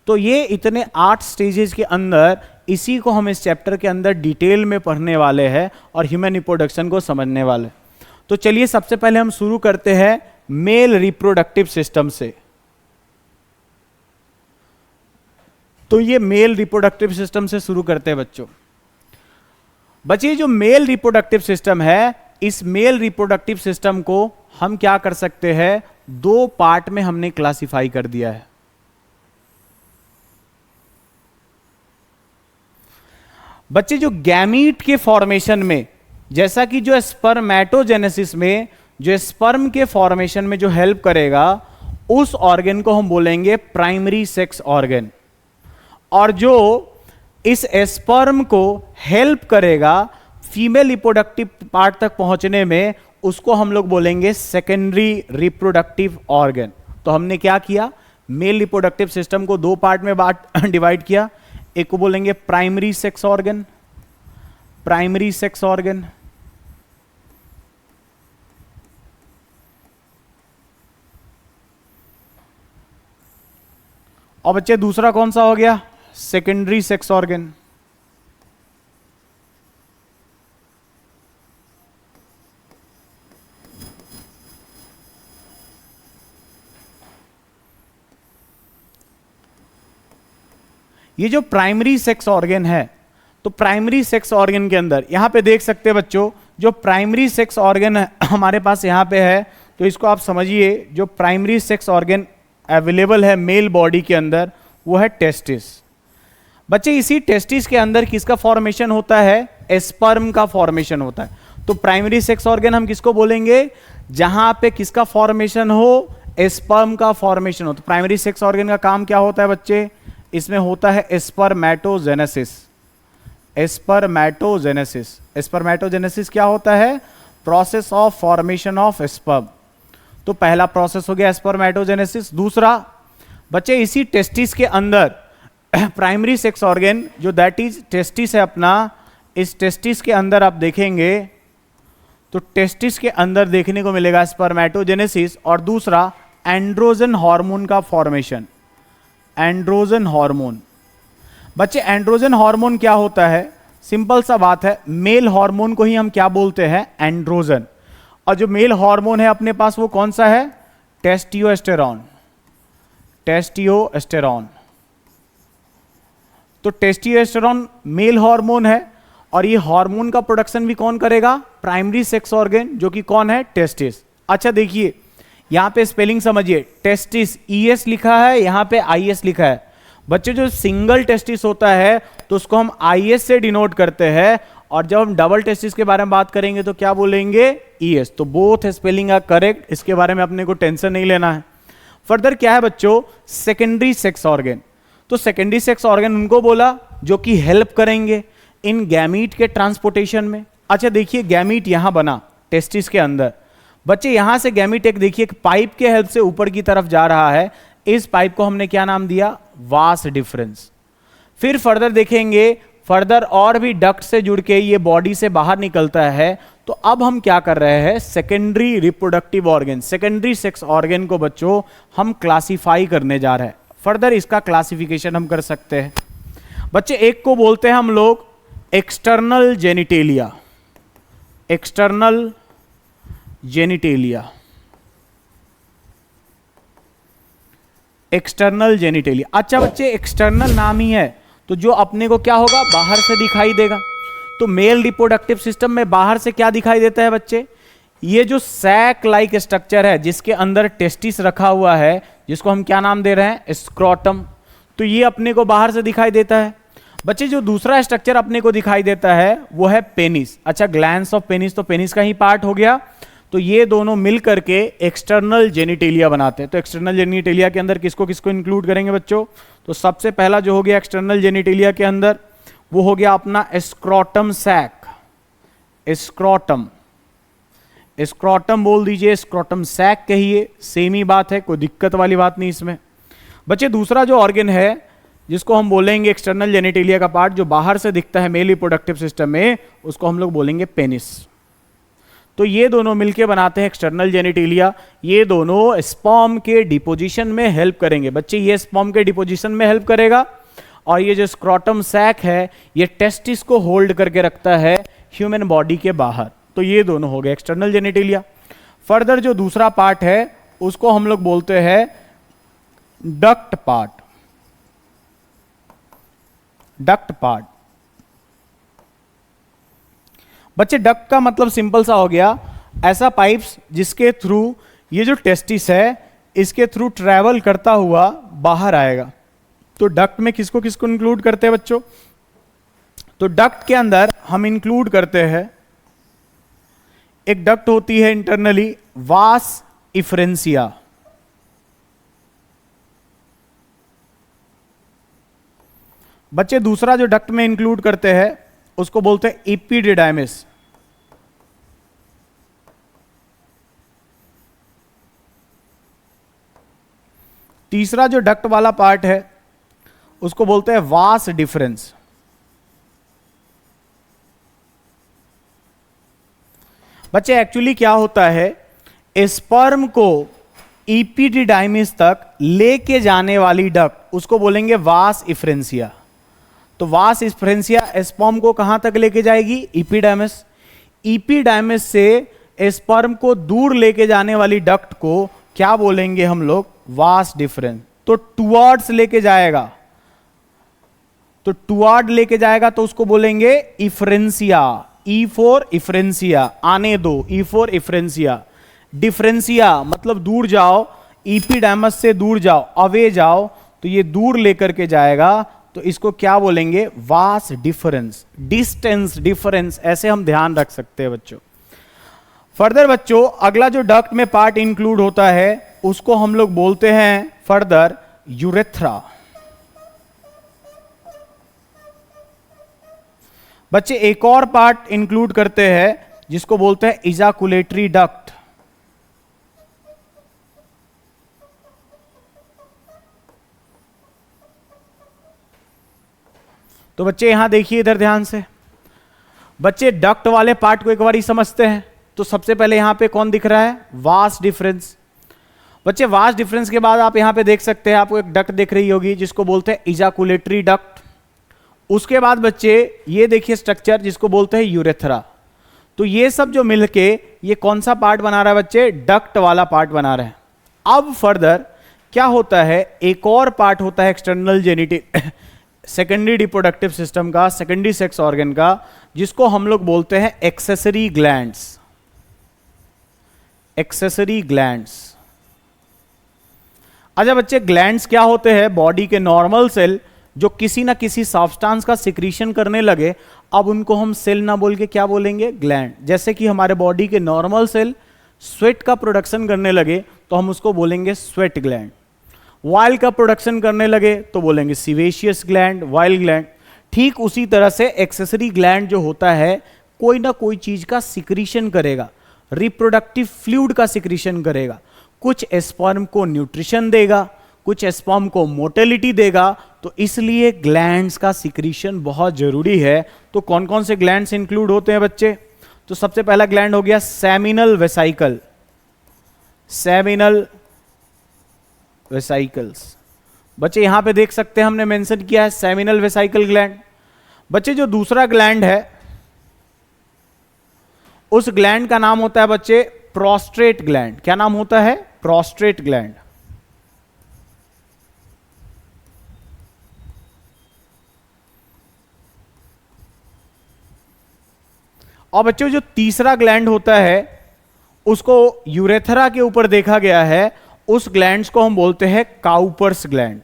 तो ये इतने 8 स्टेजेस के अंदर, इसी को हम इस चैप्टर के अंदर डिटेल में पढ़ने वाले हैं और ह्यूमन रिप्रोडक्शन को समझने वाले। तो चलिए सबसे पहले हम शुरू करते हैं मेल रिप्रोडक्टिव सिस्टम से। तो ये मेल रिप्रोडक्टिव सिस्टम से शुरू करते हैं बच्चों। बच्चे जो मेल रिप्रोडक्टिव सिस्टम है, इस मेल रिप्रोडक्टिव सिस्टम को हम क्या कर सकते हैं, 2 पार्ट में हमने क्लासिफाई कर दिया है। बच्चे जो गैमीट के फॉर्मेशन में, जैसा कि जो स्पर्मेटोजेनेसिस में जो स्पर्म के फॉर्मेशन में जो हेल्प करेगा, उस ऑर्गन को हम बोलेंगे प्राइमरी सेक्स ऑर्गन। और जो इस स्पर्म को हेल्प करेगा फीमेल रिप्रोडक्टिव पार्ट तक पहुंचने में, उसको हम लोग बोलेंगे सेकेंडरी रिप्रोडक्टिव ऑर्गन। तो हमने क्या किया, मेल रिप्रोडक्टिव सिस्टम को 2 पार्ट में डिवाइड किया। एक को बोलेंगे primary sex organ, primary sex organ, और बच्चे दूसरा कौन सा हो गया? Secondary sex organ. ये जो प्राइमरी सेक्स ऑर्गन है, तो प्राइमरी सेक्स ऑर्गन के अंदर यहां पे देख सकते हैं बच्चों, जो प्राइमरी सेक्स ऑर्गन हमारे पास यहां पे है, तो इसको आप समझिए, जो प्राइमरी सेक्स ऑर्गन अवेलेबल है मेल बॉडी के अंदर वो है टेस्टिस। बच्चे इसी टेस्टिस के अंदर किसका फॉर्मेशन होता है? स्पर्म का फॉर्मेशन होता है। तो प्राइमरी सेक्स ऑर्गन हम किसको बोलेंगे? जहां पे किसका फॉर्मेशन हो? स्पर्म का फॉर्मेशन हो। तो प्राइमरी सेक्स ऑर्गन का काम क्या होता है बच्चे? इसमें होता है स्पर्मेटोजेनेसिस। स्पर्मेटोजेनेसिस, स्पर्मेटोजेनेसिस क्या होता है? Process of formation of sperm. तो पहला प्रोसेस हो गया स्पर्मेटोजेनेसिस। दूसरा बच्चे इसी टेस्टिस के अंदर प्राइमरी सेक्स ऑर्गन जो दैट इज टेस्टिस है अपना, इस टेस्टिस के अंदर आप देखेंगे तो टेस्टिस के अंदर देखने को मिलेगा स्पर्मेटोजेनेसिस, और दूसरा एंड्रोजन हार्मोन का फॉर्मेशन। Androgen hormone. बच्चे एंड्रोजन हार्मोन क्या होता है? सिंपल सा बात है, मेल हार्मोन को ही हम क्या बोलते हैं? एंड्रोजन। और जो मेल हार्मोन है अपने पास वो कौन सा है? टेस्टियोस्टेरॉन। टेस्टियोस्टेरॉन। तो टेस्टियोस्टेरॉन मेल हार्मोन है, और ये हार्मोन का प्रोडक्शन भी कौन करेगा? प्राइमरी सेक्स ऑर्गन, जो कि कौन है? टेस्टिस। अच्छा देखिए यहां पे स्पेलिंग समझिए, टेस्टिस ES लिखा है, यहां पे IS लिखा है। बच्चे जो सिंगल टेस्टिस होता है तो उसको हम IS से डिनोट करते हैं, और जब हम डबल टेस्टिस के बारे में बात करेंगे तो क्या बोलेंगे? ES। तो बोथ स्पेलिंग आर करेक्ट, इसके बारे में अपने को टेंशन नहीं लेना है। फर्दर क्या है बच्चों? Secondary sex organ. तो सेकेंडरी सेक्स ऑर्गन उनको बोला जो कि हेल्प करेंगे इन गैमीट के ट्रांसपोर्टेशन में। अच्छा देखिए गैमीट यहां बना टेस्टिस के अंदर। बच्चे यहां से गैमीट एक देखिए पाइप के हेल्प से ऊपर की तरफ जा रहा है। इस पाइप को हमने क्या नाम दिया? Vas deferens. फिर फर्दर देखेंगे, फर्दर और भी डक्ट से जुड़ के ये बॉडी से बाहर निकलता है। तो अब हम क्या कर रहे हैं? Secondary reproductive organ, secondary sex organ को बच्चों हम क्लासिफाई करने जा रहे हैं। फर्दर इसका क्लासिफिकेशन हम कर सकते हैं। बच्चे एक को बोलते हैं हम लोग external genitalia. External genitalia. External genitalia. अच्छा बच्चे एक्सटर्नल नाम ही है, तो जो अपने को क्या होगा? बाहर से दिखाई देगा। तो मेल रिप्रोडक्टिव सिस्टम में बाहर से क्या दिखाई देता है बच्चे? ये जो सैक लाइक स्ट्रक्चर है जिसके अंदर टेस्टिस रखा हुआ है, जिसको हम क्या नाम दे रहे हैं? स्क्रोटम। तो ये अपने को बाहर से दिखाई देता है। बच्चे जो दूसरा स्ट्रक्चर अपने को दिखाई देता है वो है पेनिस। अच्छा ग्लैंड्स ऑफ पेनिस, तो पेनिस का ही पार्ट हो गया। तो ये दोनों मिल करके एक्सटर्नल जेनिटेलिया बनाते हैं। तो एक्सटर्नल जेनिटेलिया के अंदर किसको किसको इंक्लूड करेंगे बच्चों? तो सबसे पहला जो हो गया एक्सटर्नल जेनिटेलिया के अंदर वो हो गया अपना स्क्रोटम सैक। स्क्रोटम, स्क्रोटम बोल दीजिए, स्क्रोटम सैक कहिए, सेम ही बात है, कोई दिक्कत वाली बात नहीं इसमें। बच्चे दूसरा जो ऑर्गन है जिसको हम बोलेंगे एक्सटर्नल जेनिटेलिया का पार्ट जो बाहर से दिखता है मेल रिप्रोडक्टिव सिस्टम में, उसको हम लोग बोलेंगे पेनिस। तो ये दोनों मिलके बनाते हैं एक्सटर्नल जेनिटेलिया। ये दोनों स्पर्म के डिपोजिशन में हेल्प करेंगे। बच्चे ये स्पर्म के डिपोजिशन में हेल्प करेगा, और ये जो स्क्रोटम सैक है ये टेस्टिस को होल्ड करके रखता है ह्यूमन बॉडी के बाहर। तो ये दोनों हो गए एक्सटर्नल जेनिटेलिया। फर्दर जो दूसरा पार्ट है उसको हम लोग बोलते हैं डक्ट पार्ट। Duct part. बच्चे डक्ट का मतलब सिंपल सा हो गया, ऐसा पाइप्स जिसके थ्रू ये जो टेस्टिस है इसके थ्रू ट्रैवल करता हुआ बाहर आएगा। तो डक्ट में किसको किसको इंक्लूड करते हैं बच्चों? तो डक्ट के अंदर हम इंक्लूड करते हैं, एक डक्ट होती है इंटरनली वास इफ्रेंसिया। बच्चे दूसरा जो डक्ट में इंक्लूड करते हैं उसको बोलते हैं एपिडिडाइमिस। तीसरा जो डक्ट वाला पार्ट है उसको बोलते हैं वास डिफरेंस। बच्चे एक्चुअली क्या होता है, स्पर्म को इपिडिडाइमिस तक लेके जाने वाली डक्ट उसको बोलेंगे वास इफ्रेंसिया। तो वास इफ्रेंसिया स्पर्म को कहां तक लेके जाएगी? इपिडाइमिस। इपिडाइमिस से स्पर्म को दूर लेके जाने वाली डक्ट को क्या बोलेंगे हम लोग? Vas deferens. तो टुवर्ड्स लेके जाएगा, तो टुवर्ड लेके जाएगा तो उसको बोलेंगे इफ्रेंसिया। ई फॉर इफ्रेंसिया, आने दो, ई फॉर इफ्रेंसिया। डिफरेंसिया मतलब दूर जाओ, इपिडाइमस से दूर जाओ, अवे जाओ, तो ये दूर लेकर के जाएगा, तो इसको क्या बोलेंगे? वास डिफरेंस, डिस्टेंस डिफरेंस, ऐसे हम ध्यान रख सकते हैं बच्चों। फर्दर बच्चों, अगला जो डक्ट में पार्ट इंक्लूड होता है उसको हम लोग बोलते हैं फर्दर यूरेथ्रा। बच्चे एक और पार्ट इंक्लूड करते हैं जिसको बोलते हैं इजाकुलेटरी डक्ट। तो बच्चे यहां देखिए इधर ध्यान से, बच्चे डक्ट वाले पार्ट को एक बार ही समझते हैं। तो सबसे पहले यहां पे कौन दिख रहा है? Vas deferens. बच्चे वास डिफरेंस के बाद आप यहां पे देख सकते हैं, आपको एक डक्ट दिख रही होगी जिसको बोलते हैं इजाकुलेटरी डक्ट। उसके बाद बच्चे ये देखिए स्ट्रक्चर जिसको बोलते हैं यूरेथ्रा। तो ये सब जो मिलके ये कौन सा पार्ट बना रहा है बच्चे? डक्ट वाला पार्ट बना रहे हैं। अब फर्दर क्या होता है? एक और पार्ट होता है external genital secondary reproductive system का, सेकेंडरी सेक्स ऑर्गन का, जिसको हम लोग बोलते हैं एक्सेसरी ग्लैंड्स। Accessory glands. अच्छा बच्चे, ग्लैंड्स क्या होते हैं? बॉडी के नॉर्मल सेल जो किसी ना किसी सब्सटेंस का सिक्रीशन करने लगे, अब उनको हम सेल ना बोल के क्या बोलेंगे? ग्लैंड। जैसे कि हमारे बॉडी के नॉर्मल सेल स्वेट का प्रोडक्शन करने लगे तो हम उसको बोलेंगे स्वेट ग्लैंड। वाइल का प्रोडक्शन करने लगे तो बोलेंगे सीवेशियस ग्लैंड, वाइल ग्लैंड। ठीक उसी तरह से एक्सेसरी ग्लैंड जो होता है कोई ना कोई चीज का सिक्रीशन करेगा, रिप्रोडक्टिव फ्लूइड का सिक्रीशन करेगा, कुछ स्पर्म को न्यूट्रिशन देगा, कुछ स्पर्म को मोटिलिटी देगा। तो इसलिए ग्लैंड्स का सिक्रीशन बहुत जरूरी है। तो कौन कौन से ग्लैंड्स इंक्लूड होते हैं बच्चे? तो सबसे पहला ग्लैंड हो गया सेमिनल वेसाइकल। सेमिनल वेसाइकल्स बच्चे यहां पे देख सकते हैं, हमने मेंशन किया है सेमिनल वेसाइकल ग्लैंड। बच्चे जो दूसरा ग्लैंड है उस ग्लैंड का नाम होता है बच्चे प्रोस्टेट ग्लैंड। क्या नाम होता है? Prostate gland. और बच्चों जो तीसरा ग्लैंड होता है उसको यूरेथ्रा के ऊपर देखा गया है, उस ग्लैंड्स को हम बोलते हैं काउपर्स ग्लैंड।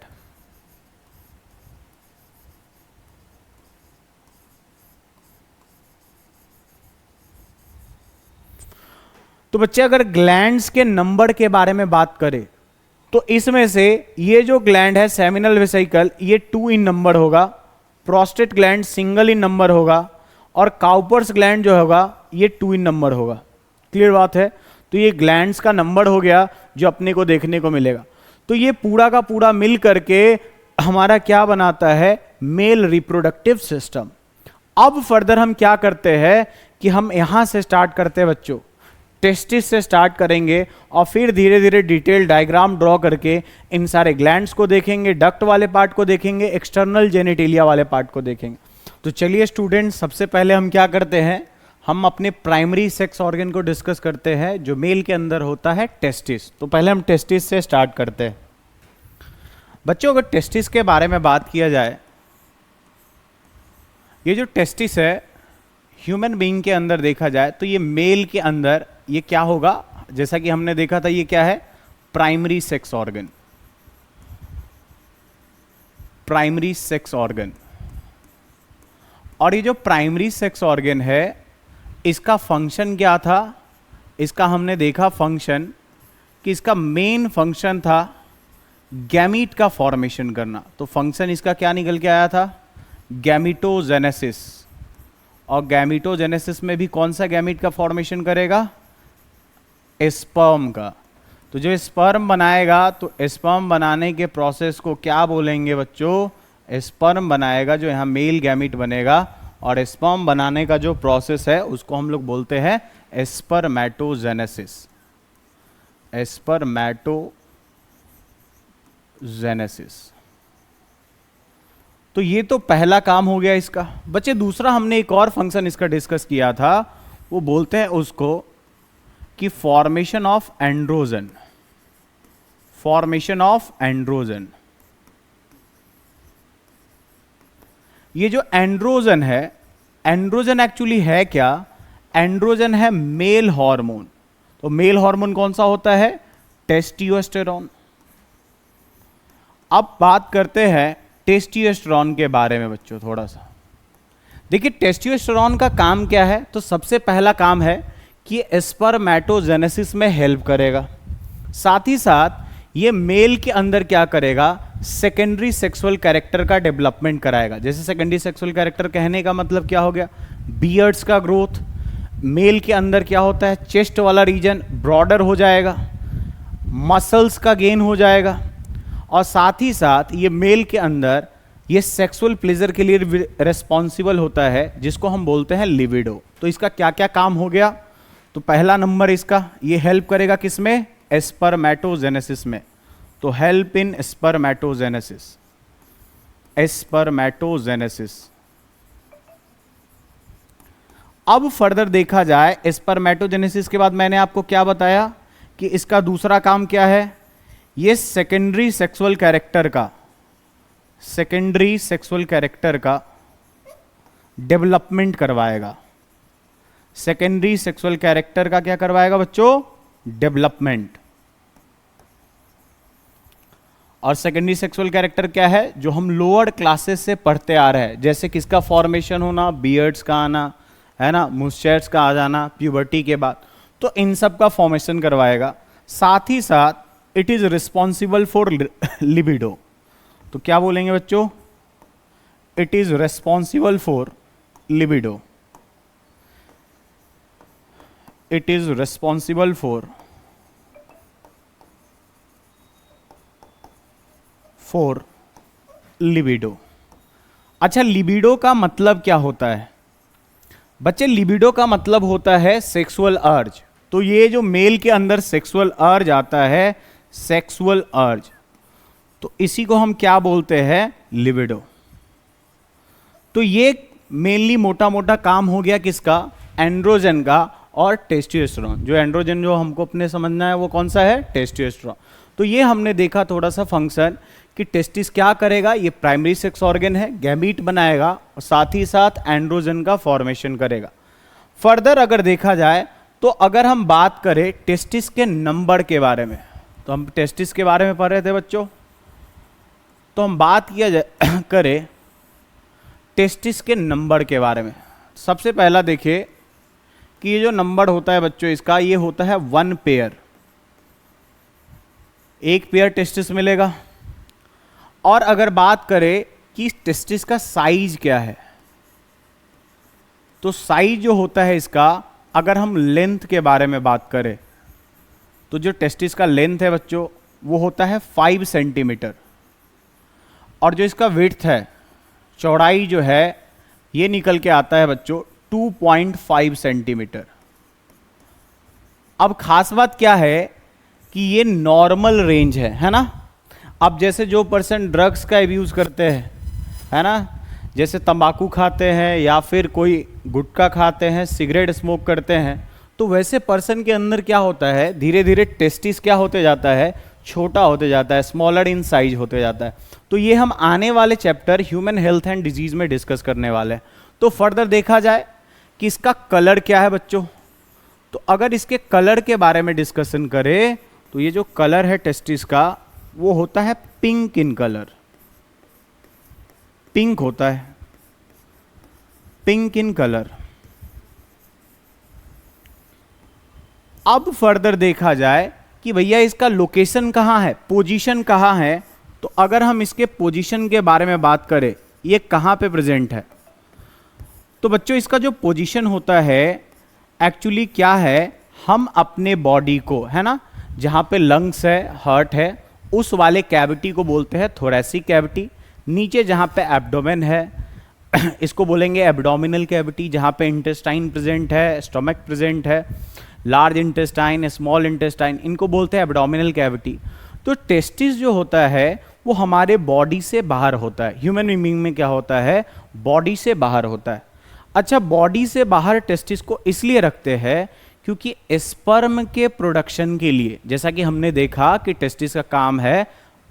तो बच्चे अगर ग्लैंड्स के नंबर के बारे में बात करें तो इसमें से ये जो ग्लैंड है सेमिनल वेसिकल, ये 2 इन नंबर होगा, प्रोस्टेट ग्लैंड सिंगल इन नंबर होगा, और काउपर्स ग्लैंड जो होगा ये 2 इन नंबर होगा। क्लियर बात है? तो ये ग्लैंड्स का नंबर हो गया जो अपने को देखने को मिलेगा। तो ये पूरा का पूरा मिल करके हमारा क्या बनाता है? Male reproductive system. अब फर्दर हम क्या करते हैं कि हम यहां से स्टार्ट करते हैं बच्चों, टेस्टिस से स्टार्ट करेंगे और फिर धीरे धीरे डिटेल डायग्राम ड्रॉ करके इन सारे ग्लैंड्स को देखेंगे, डक्ट वाले पार्ट को देखेंगे, एक्सटर्नल जेनिटेलिया वाले पार्ट को देखेंगे। तो चलिए स्टूडेंट्स, सबसे पहले हम क्या करते हैं, हम अपने प्राइमरी सेक्स ऑर्गन को डिस्कस करते हैं जो मेल के अंदर होता है टेस्टिस। तो पहले हम टेस्टिस से स्टार्ट करते हैं। बच्चों अगर टेस्टिस के बारे में बात किया जाए, ये जो टेस्टिस है ह्यूमन बीइंग के अंदर देखा जाए तो ये मेल के अंदर ये क्या होगा, जैसा कि हमने देखा था ये क्या है? Primary sex organ. Primary sex organ. और ये जो प्राइमरी सेक्स ऑर्गन है इसका फंक्शन क्या था? इसका हमने देखा फंक्शन कि इसका मेन फंक्शन था गैमीट का फॉर्मेशन करना। तो फंक्शन इसका क्या निकल के आया था? गैमीटोजेनेसिस। और गैमीटोजेनेसिस में भी कौन सा गैमीट का फॉर्मेशन करेगा? स्पर्म का। तो जो स्पर्म बनाएगा तो स्पर्म बनाने के प्रोसेस को क्या बोलेंगे बच्चों? स्पर्म बनाएगा, जो यहाँ मेल गैमीट बनेगा, और स्पर्म बनाने का जो प्रोसेस है उसको हम लोग बोलते हैं स्पर्मेटोजेनेसिस। एस्पर्मैटोजेनेसिस। तो ये तो पहला काम हो गया इसका। बच्चे दूसरा हमने एक और फंक्शन इसका डिस्कस किया था, वो बोलते हैं उसको कि formation of androgen. Formation of androgen. ये जो एंड्रोजन है, एंड्रोजन एक्चुअली है क्या? एंड्रोजन है मेल हार्मोन। तो मेल हार्मोन कौन सा होता है? टेस्टोस्टेरोन। अब बात करते हैं टेस्टोस्टेरोन के बारे में बच्चों थोड़ा सा। देखिए टेस्टोस्टेरोन का काम क्या है? तो सबसे पहला काम है कि स्पर्मेटोजेनेसिस में हेल्प करेगा, साथ ही साथ ये मेल के अंदर क्या करेगा? सेकेंडरी सेक्सुअल कैरेक्टर का डेवलपमेंट कराएगा। जैसे सेकेंडरी सेक्सुअल कैरेक्टर कहने का मतलब क्या हो गया? बियर्ड्स का ग्रोथ। मेल के अंदर क्या होता है? चेस्ट वाला रीजन ब्रॉडर हो जाएगा, मसल्स का गेन हो जाएगा, और साथ ही साथ ये मेल के अंदर ये सेक्सुअल प्लेजर के लिए रिस्पॉन्सिबल होता है, जिसको हम बोलते हैं लिबिडो। तो इसका क्या क्या काम हो गया? तो पहला नंबर इसका, ये हेल्प करेगा किसमें? स्पर्मेटोजेनेसिस में। तो हेल्प इन स्पर्मेटोजेनेसिस। स्पर्मेटोजेनेसिस। अब फर्दर देखा जाए स्पर्मेटोजेनेसिस के बाद मैंने आपको क्या बताया कि इसका दूसरा काम क्या है? ये सेकेंडरी सेक्सुअल कैरेक्टर का, सेकेंडरी सेक्सुअल कैरेक्टर का डेवलपमेंट करवाएगा। सेकेंडरी सेक्सुअल कैरेक्टर का क्या करवाएगा बच्चों? डेवलपमेंट। और सेकेंडरी सेक्सुअल कैरेक्टर क्या है? जो हम लोअर क्लासेस से पढ़ते आ रहे हैं, जैसे किसका फॉर्मेशन होना, बियर्ड्स का आना, है ना, मुस्टैच का आ जाना प्यूबर्टी के बाद, तो इन सब का फॉर्मेशन करवाएगा। साथ ही साथ it is responsible for libido. तो क्या बोलेंगे बच्चों? It is responsible for libido. It is responsible for libido. अच्छा, लिबिडो का मतलब क्या होता है बच्चे? लिबिडो का मतलब होता है सेक्सुअल अर्ज। तो ये जो मेल के अंदर सेक्सुअल अर्ज आता है, सेक्सुअल अर्ज, तो इसी को हम क्या बोलते हैं? लिबिडो। तो ये मेनली मोटा मोटा काम हो गया किसका? एंड्रोजन का और टेस्टोस्टेरोन। जो एंड्रोजन जो हमको अपने समझना है वो कौन सा है? टेस्टोस्टेरोन। तो ये हमने देखा थोड़ा सा फंक्शन कि टेस्टिस क्या करेगा? ये प्राइमरी सेक्स ऑर्गन है, गैमीट बनाएगा और साथ ही साथ एंड्रोजन का फॉर्मेशन करेगा। फर्दर अगर देखा जाए तो अगर हम बात करें टेस्टिस के नंबर के बारे में, तो हम टेस्टिस के बारे में पढ़ रहे थे बच्चों, तो हम बात किया करें टेस्टिस के नंबर के बारे में। सबसे पहला देखिए कि ये जो नंबर होता है बच्चों इसका, ये होता है 1 पेयर, एक पेयर टेस्टिस मिलेगा। और अगर बात करें कि टेस्टिस का साइज क्या है, तो साइज जो होता है इसका, अगर हम लेंथ के बारे में बात करें तो जो टेस्टिस का लेंथ है बच्चों वो होता है 5 सेंटीमीटर, और जो इसका विड्थ है, चौड़ाई जो है, ये निकल के आता है बच्चों 2.5 सेंटीमीटर। अब खास बात क्या है कि ये नॉर्मल रेंज है ना। अब जैसे जो पर्सन ड्रग्स का यूज़ करते हैं, है ना, जैसे तंबाकू खाते हैं या फिर कोई गुटखा खाते हैं, सिगरेट स्मोक करते हैं, तो वैसे पर्सन के अंदर क्या होता है, धीरे धीरे टेस्टिस क्या होते जाता है? छोटा होते जाता है, स्मॉलर इन साइज होते जाता है। तो ये हम आने वाले chapter human health and disease में डिस्कस करने वाले हैं। तो फर्दर देखा जाए कि इसका कलर क्या है बच्चों, तो अगर इसके कलर के बारे में डिस्कशन करें तो ये जो कलर है टेस्टिस का वो होता है पिंक इन कलर, पिंक होता है, पिंक इन कलर। अब फर्दर देखा जाए कि भैया इसका लोकेशन कहाँ है, पोजीशन कहाँ है, तो अगर हम इसके पोजीशन के बारे में बात करें, ये कहाँ पे प्रेजेंट है, तो बच्चों इसका जो पोजीशन होता है एक्चुअली क्या है, हम अपने बॉडी को, है ना, जहाँ पे लंग्स है, हार्ट है, उस वाले कैविटी को बोलते हैं थोरैसिक कैविटी। नीचे जहाँ पे एब्डोमेन है इसको बोलेंगे एब्डोमिनल कैविटी, जहाँ पे इंटेस्टाइन प्रेजेंट है, स्टमक प्रेजेंट है। लार्ज इंटेस्टाइन, स्मॉल इंटेस्टाइन, इनको बोलते हैं एब्डोमिनल कैविटी। तो टेस्टिस जो होता है वो हमारे बॉडी से बाहर होता है। ह्यूमन बीइंग में क्या होता है, बॉडी से बाहर होता है। अच्छा, बॉडी से बाहर टेस्टिस को इसलिए रखते हैं क्योंकि स्पर्म के प्रोडक्शन के लिए, जैसा कि हमने देखा कि टेस्टिस का काम है,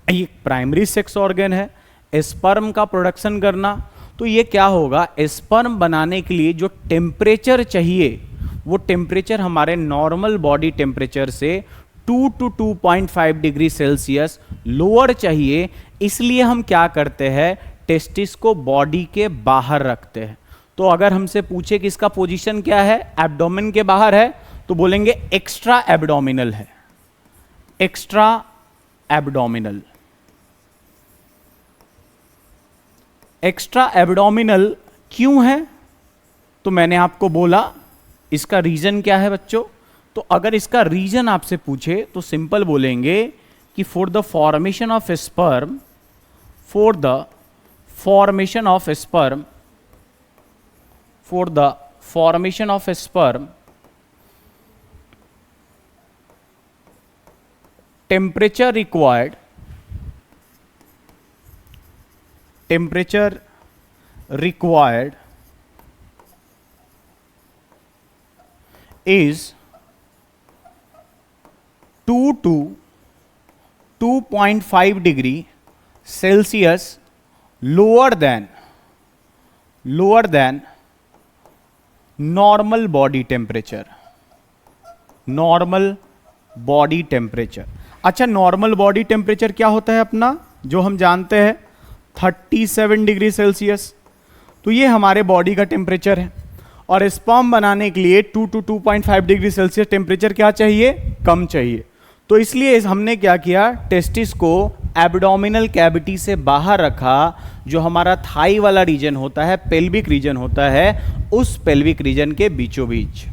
ये प्राइमरी सेक्स ऑर्गन है, स्पर्म का प्रोडक्शन करना। तो ये क्या होगा, स्पर्म बनाने के लिए जो टेम्परेचर चाहिए वो टेम्परेचर हमारे नॉर्मल बॉडी टेम्परेचर से 2 to 2.5 डिग्री सेल्सियस लोअर चाहिए। इसलिए हम क्या करते हैं, टेस्टिस को बॉडी के बाहर रखते हैं। तो अगर हमसे पूछे कि इसका पोजीशन क्या है, एब्डोमेन के बाहर है, तो बोलेंगे एक्स्ट्रा एब्डोमिनल है, एक्स्ट्रा एब्डोमिनल। एक्स्ट्रा एब्डोमिनल क्यों है, तो मैंने आपको बोला इसका रीजन क्या है बच्चों। तो अगर इसका रीजन आपसे पूछे तो सिंपल बोलेंगे कि for the formation of sperm, for the formation of sperm, for the formation of sperm temperature required, temperature required is 2 to 2.5 degree Celsius lower than normal body temperature, normal body temperature। अच्छा, normal body temperature क्या होता है अपना, जो हम जानते हैं 37 degree Celsius. तो ये हमारे बॉडी का टेम्परेचर है, और स्पर्म बनाने के लिए 2 to 2.5 डिग्री सेल्सियस टेम्परेचर क्या चाहिए, कम चाहिए। तो इसलिए हमने क्या किया, टेस्टिस को एब्डोमिनल कैविटी से बाहर रखा। जो हमारा थाई वाला रीजन होता है, पेल्विक रीजन होता है, उस पेल्विक रीजन के बीचों बीच।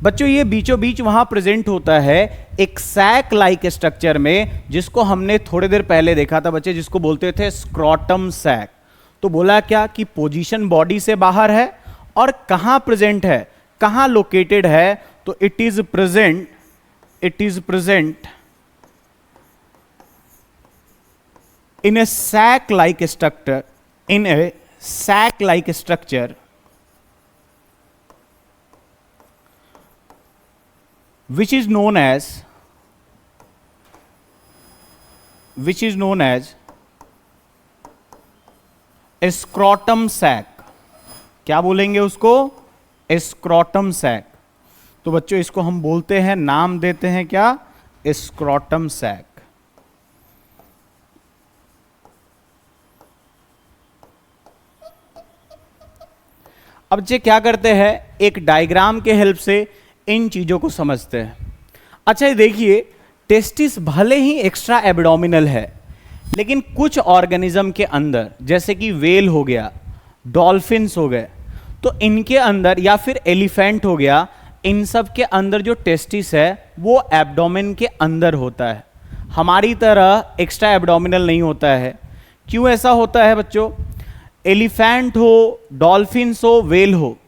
बच्चों ये बीचों बीच वहां प्रेजेंट होता है एक सैक लाइक स्ट्रक्चर में, जिसको हमने थोड़ी देर पहले देखा था बच्चे, जिसको बोलते थे स्क्रोटम सैक। तो बोला क्या कि पोजीशन बॉडी से बाहर है, और कहां प्रेजेंट है, कहां लोकेटेड है, तो it is present in a sac like structure, in a sac like structure which is known as scrotum sac. क्या बोलेंगे उसको, स्क्रोटम सैक। तो बच्चों इसको हम बोलते हैं, नाम देते हैं क्या, स्क्रोटम सैक। अब बच्चे क्या करते हैं, एक डायग्राम के हेल्प से इन चीजों को समझते हैं। अच्छा ये देखिए, टेस्टिस भले ही एक्स्ट्रा एब्डोमिनल है, लेकिन कुछ ऑर्गेनिज्म के अंदर, जैसे कि वेल हो गया, डॉल्फिन्स हो गए, तो इनके अंदर, या फिर एलिफेंट हो गया, इन सब के अंदर जो टेस्टिस है वो एब्डोमेन के अंदर होता है। हमारी तरह एक्स्ट्रा एब्डोमिनल नहीं होता है। क्यों ऐसा होता है बच्चों, एलिफेंट हो, डॉल्फिन्स हो, वेल हो,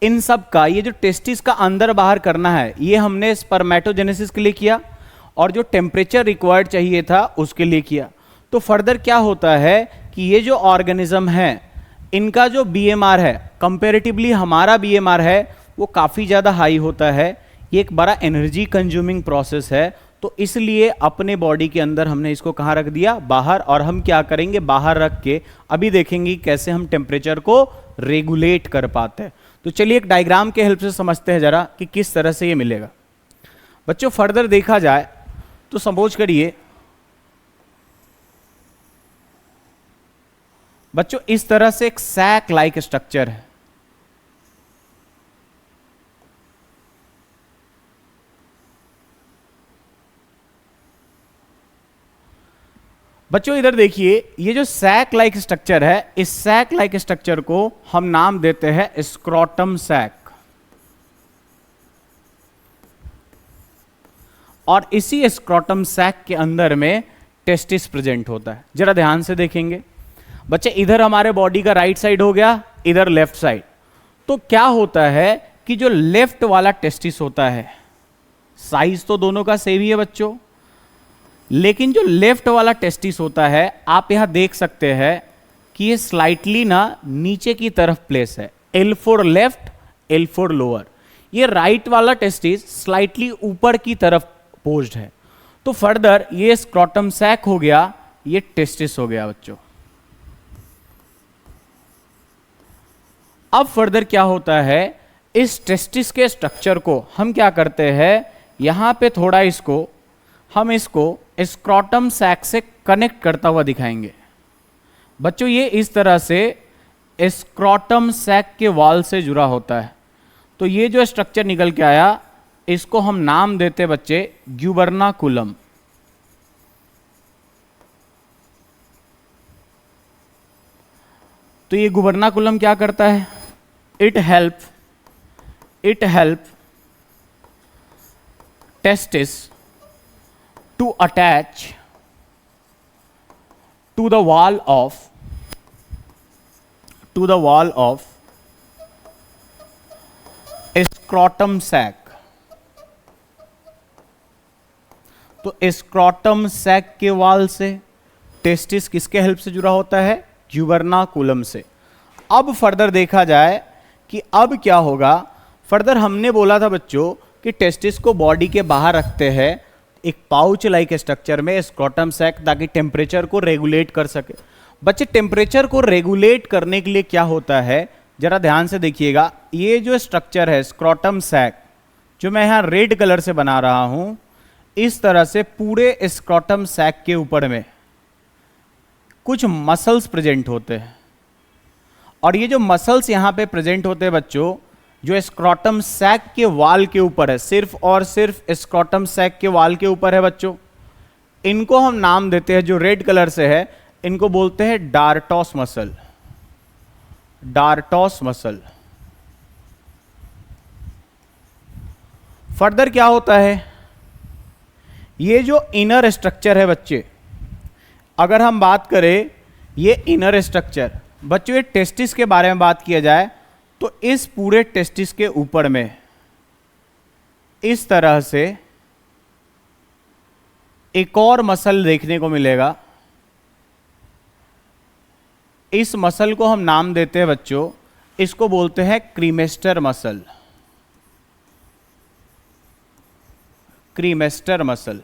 इन सब का ये जो टेस्टिस का अंदर बाहर करना है, ये हमने स्पर्मेटोजेनेसिस के लिए किया, और जो टेम्परेचर रिक्वायर्ड चाहिए था उसके लिए किया। तो फर्दर क्या होता है कि ये जो ऑर्गेनिज्म है, इनका जो बीएमआर है, कंपैरेटिवली हमारा बीएमआर है वो काफ़ी ज़्यादा हाई होता है। ये एक बड़ा एनर्जी कंज्यूमिंग प्रोसेस है, तो इसलिए अपने बॉडी के अंदर हमने इसको कहाँ रख दिया, बाहर। और हम क्या करेंगे, बाहर रख के अभी देखेंगे कैसे हम टेम्परेचर को रेगुलेट कर पाते हैं। तो चलिए एक डायग्राम के हेल्प से समझते हैं जरा कि किस तरह से ये मिलेगा। बच्चों फर्दर देखा जाए तो सपोज करिए बच्चों इस तरह से एक सैक लाइक स्ट्रक्चर है। बच्चों इधर देखिए, ये जो सैक लाइक स्ट्रक्चर है, इस सैक लाइक स्ट्रक्चर को हम नाम देते हैं स्क्रोटम सैक। और इसी स्क्रोटम सैक के अंदर में टेस्टिस प्रेजेंट होता है। जरा ध्यान से देखेंगे बच्चे, इधर हमारे बॉडी का राइट साइड हो गया, इधर लेफ्ट साइड। तो क्या होता है कि जो लेफ्ट वाला टेस्टिस होता है, साइज तो दोनों का सेम ही है बच्चों, लेकिन जो लेफ्ट वाला टेस्टिस होता है आप यहां देख सकते हैं कि ये स्लाइटली ना नीचे की तरफ प्लेस है, L4 लेफ्ट L4 लोअर। ये राइट वाला टेस्टिस स्लाइटली ऊपर की तरफ पोज्ड है। तो फर्दर ये स्क्रॉटम सैक हो गया, ये टेस्टिस हो गया बच्चों। अब फर्दर क्या होता है, इस टेस्टिस के स्ट्रक्चर को हम क्या करते हैं, यहां पे थोड़ा हम इसको स्क्रॉटम सैक से कनेक्ट करता हुआ दिखाएंगे बच्चों। ये इस तरह से स्क्रॉटम सैक के वॉल से जुड़ा होता है। तो ये जो स्ट्रक्चर निकल के आया, इसको हम नाम देते बच्चे ग्यूबर्नाकुलम। तो ये ग्यूबर्नाकुलम क्या करता है, it help testis to attach to the wall of scrotum sac. तो स्क्रॉटम सैक के वॉल से टेस्टिस किसके हेल्प से जुड़ा होता है, ग्यूबर्नाकुलम से। अब फर्दर देखा जाए कि अब क्या होगा, फर्दर हमने बोला था बच्चों कि टेस्टिस को बॉडी के बाहर रखते हैं एक पाउच लाइक स्ट्रक्चर में स्क्रॉटम सैक, ताकि टेम्परेचर को रेगुलेट कर सके। बच्चे टेम्परेचर को रेगुलेट करने के लिए क्या होता है, जरा ध्यान से देखिएगा। ये जो स्ट्रक्चर है स्क्रॉटम सैक, जो मैं यहां रेड कलर से बना रहा हूं, इस तरह से पूरे स्क्रॉटम सैक के ऊपर में कुछ मसल्स प्रेजेंट होते हैं। और ये जो मसल्स यहां पे प्रेजेंट होते हैं बच्चों, जो स्क्रॉटम सैक के वाल के ऊपर है, सिर्फ और सिर्फ स्क्रॉटम सैक के वाल के ऊपर है बच्चों, इनको हम नाम देते हैं, जो रेड कलर से है, इनको बोलते हैं dartos muscle. Dartos muscle. Further क्या होता है, ये जो इनर स्ट्रक्चर है बच्चे, अगर हम बात करें ये इनर स्ट्रक्चर, बच्चों ये टेस्टिस के बारे में बात किया जाए तो इस पूरे टेस्टिस के ऊपर में इस तरह से एक और मसल देखने को मिलेगा। इस मसल को हम नाम देते हैं बच्चों, इसको बोलते हैं क्रीमेस्टर मसल। Cremaster muscle.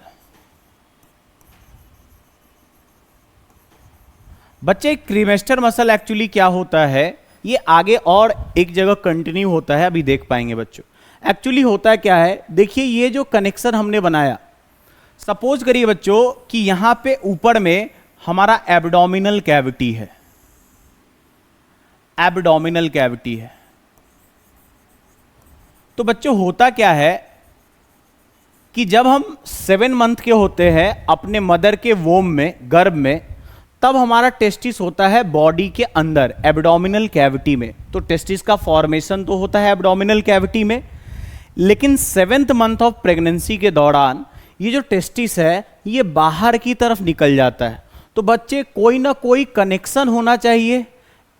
बच्चे क्रीमेस्टर मसल एक्चुअली क्या होता है, ये आगे और एक जगह कंटिन्यू होता है, अभी देख पाएंगे बच्चों। एक्चुअली होता क्या है, देखिए ये जो कनेक्शन हमने बनाया, सपोज करिए बच्चों कि यहां पे ऊपर में हमारा एब्डोमिनल कैविटी है, एब्डोमिनल कैविटी है। तो बच्चों होता क्या है कि जब हम 7 मंथ के होते हैं अपने मदर के वोम में, गर्भ में, तब हमारा टेस्टिस होता है बॉडी के अंदर एब्डोमिनल कैविटी में। तो टेस्टिस का फॉर्मेशन तो होता है एब्डोमिनल कैविटी में, लेकिन 7th मंथ ऑफ प्रेगनेंसी के दौरान ये जो टेस्टिस है ये बाहर की तरफ निकल जाता है। तो बच्चे कोई ना कोई कनेक्शन होना चाहिए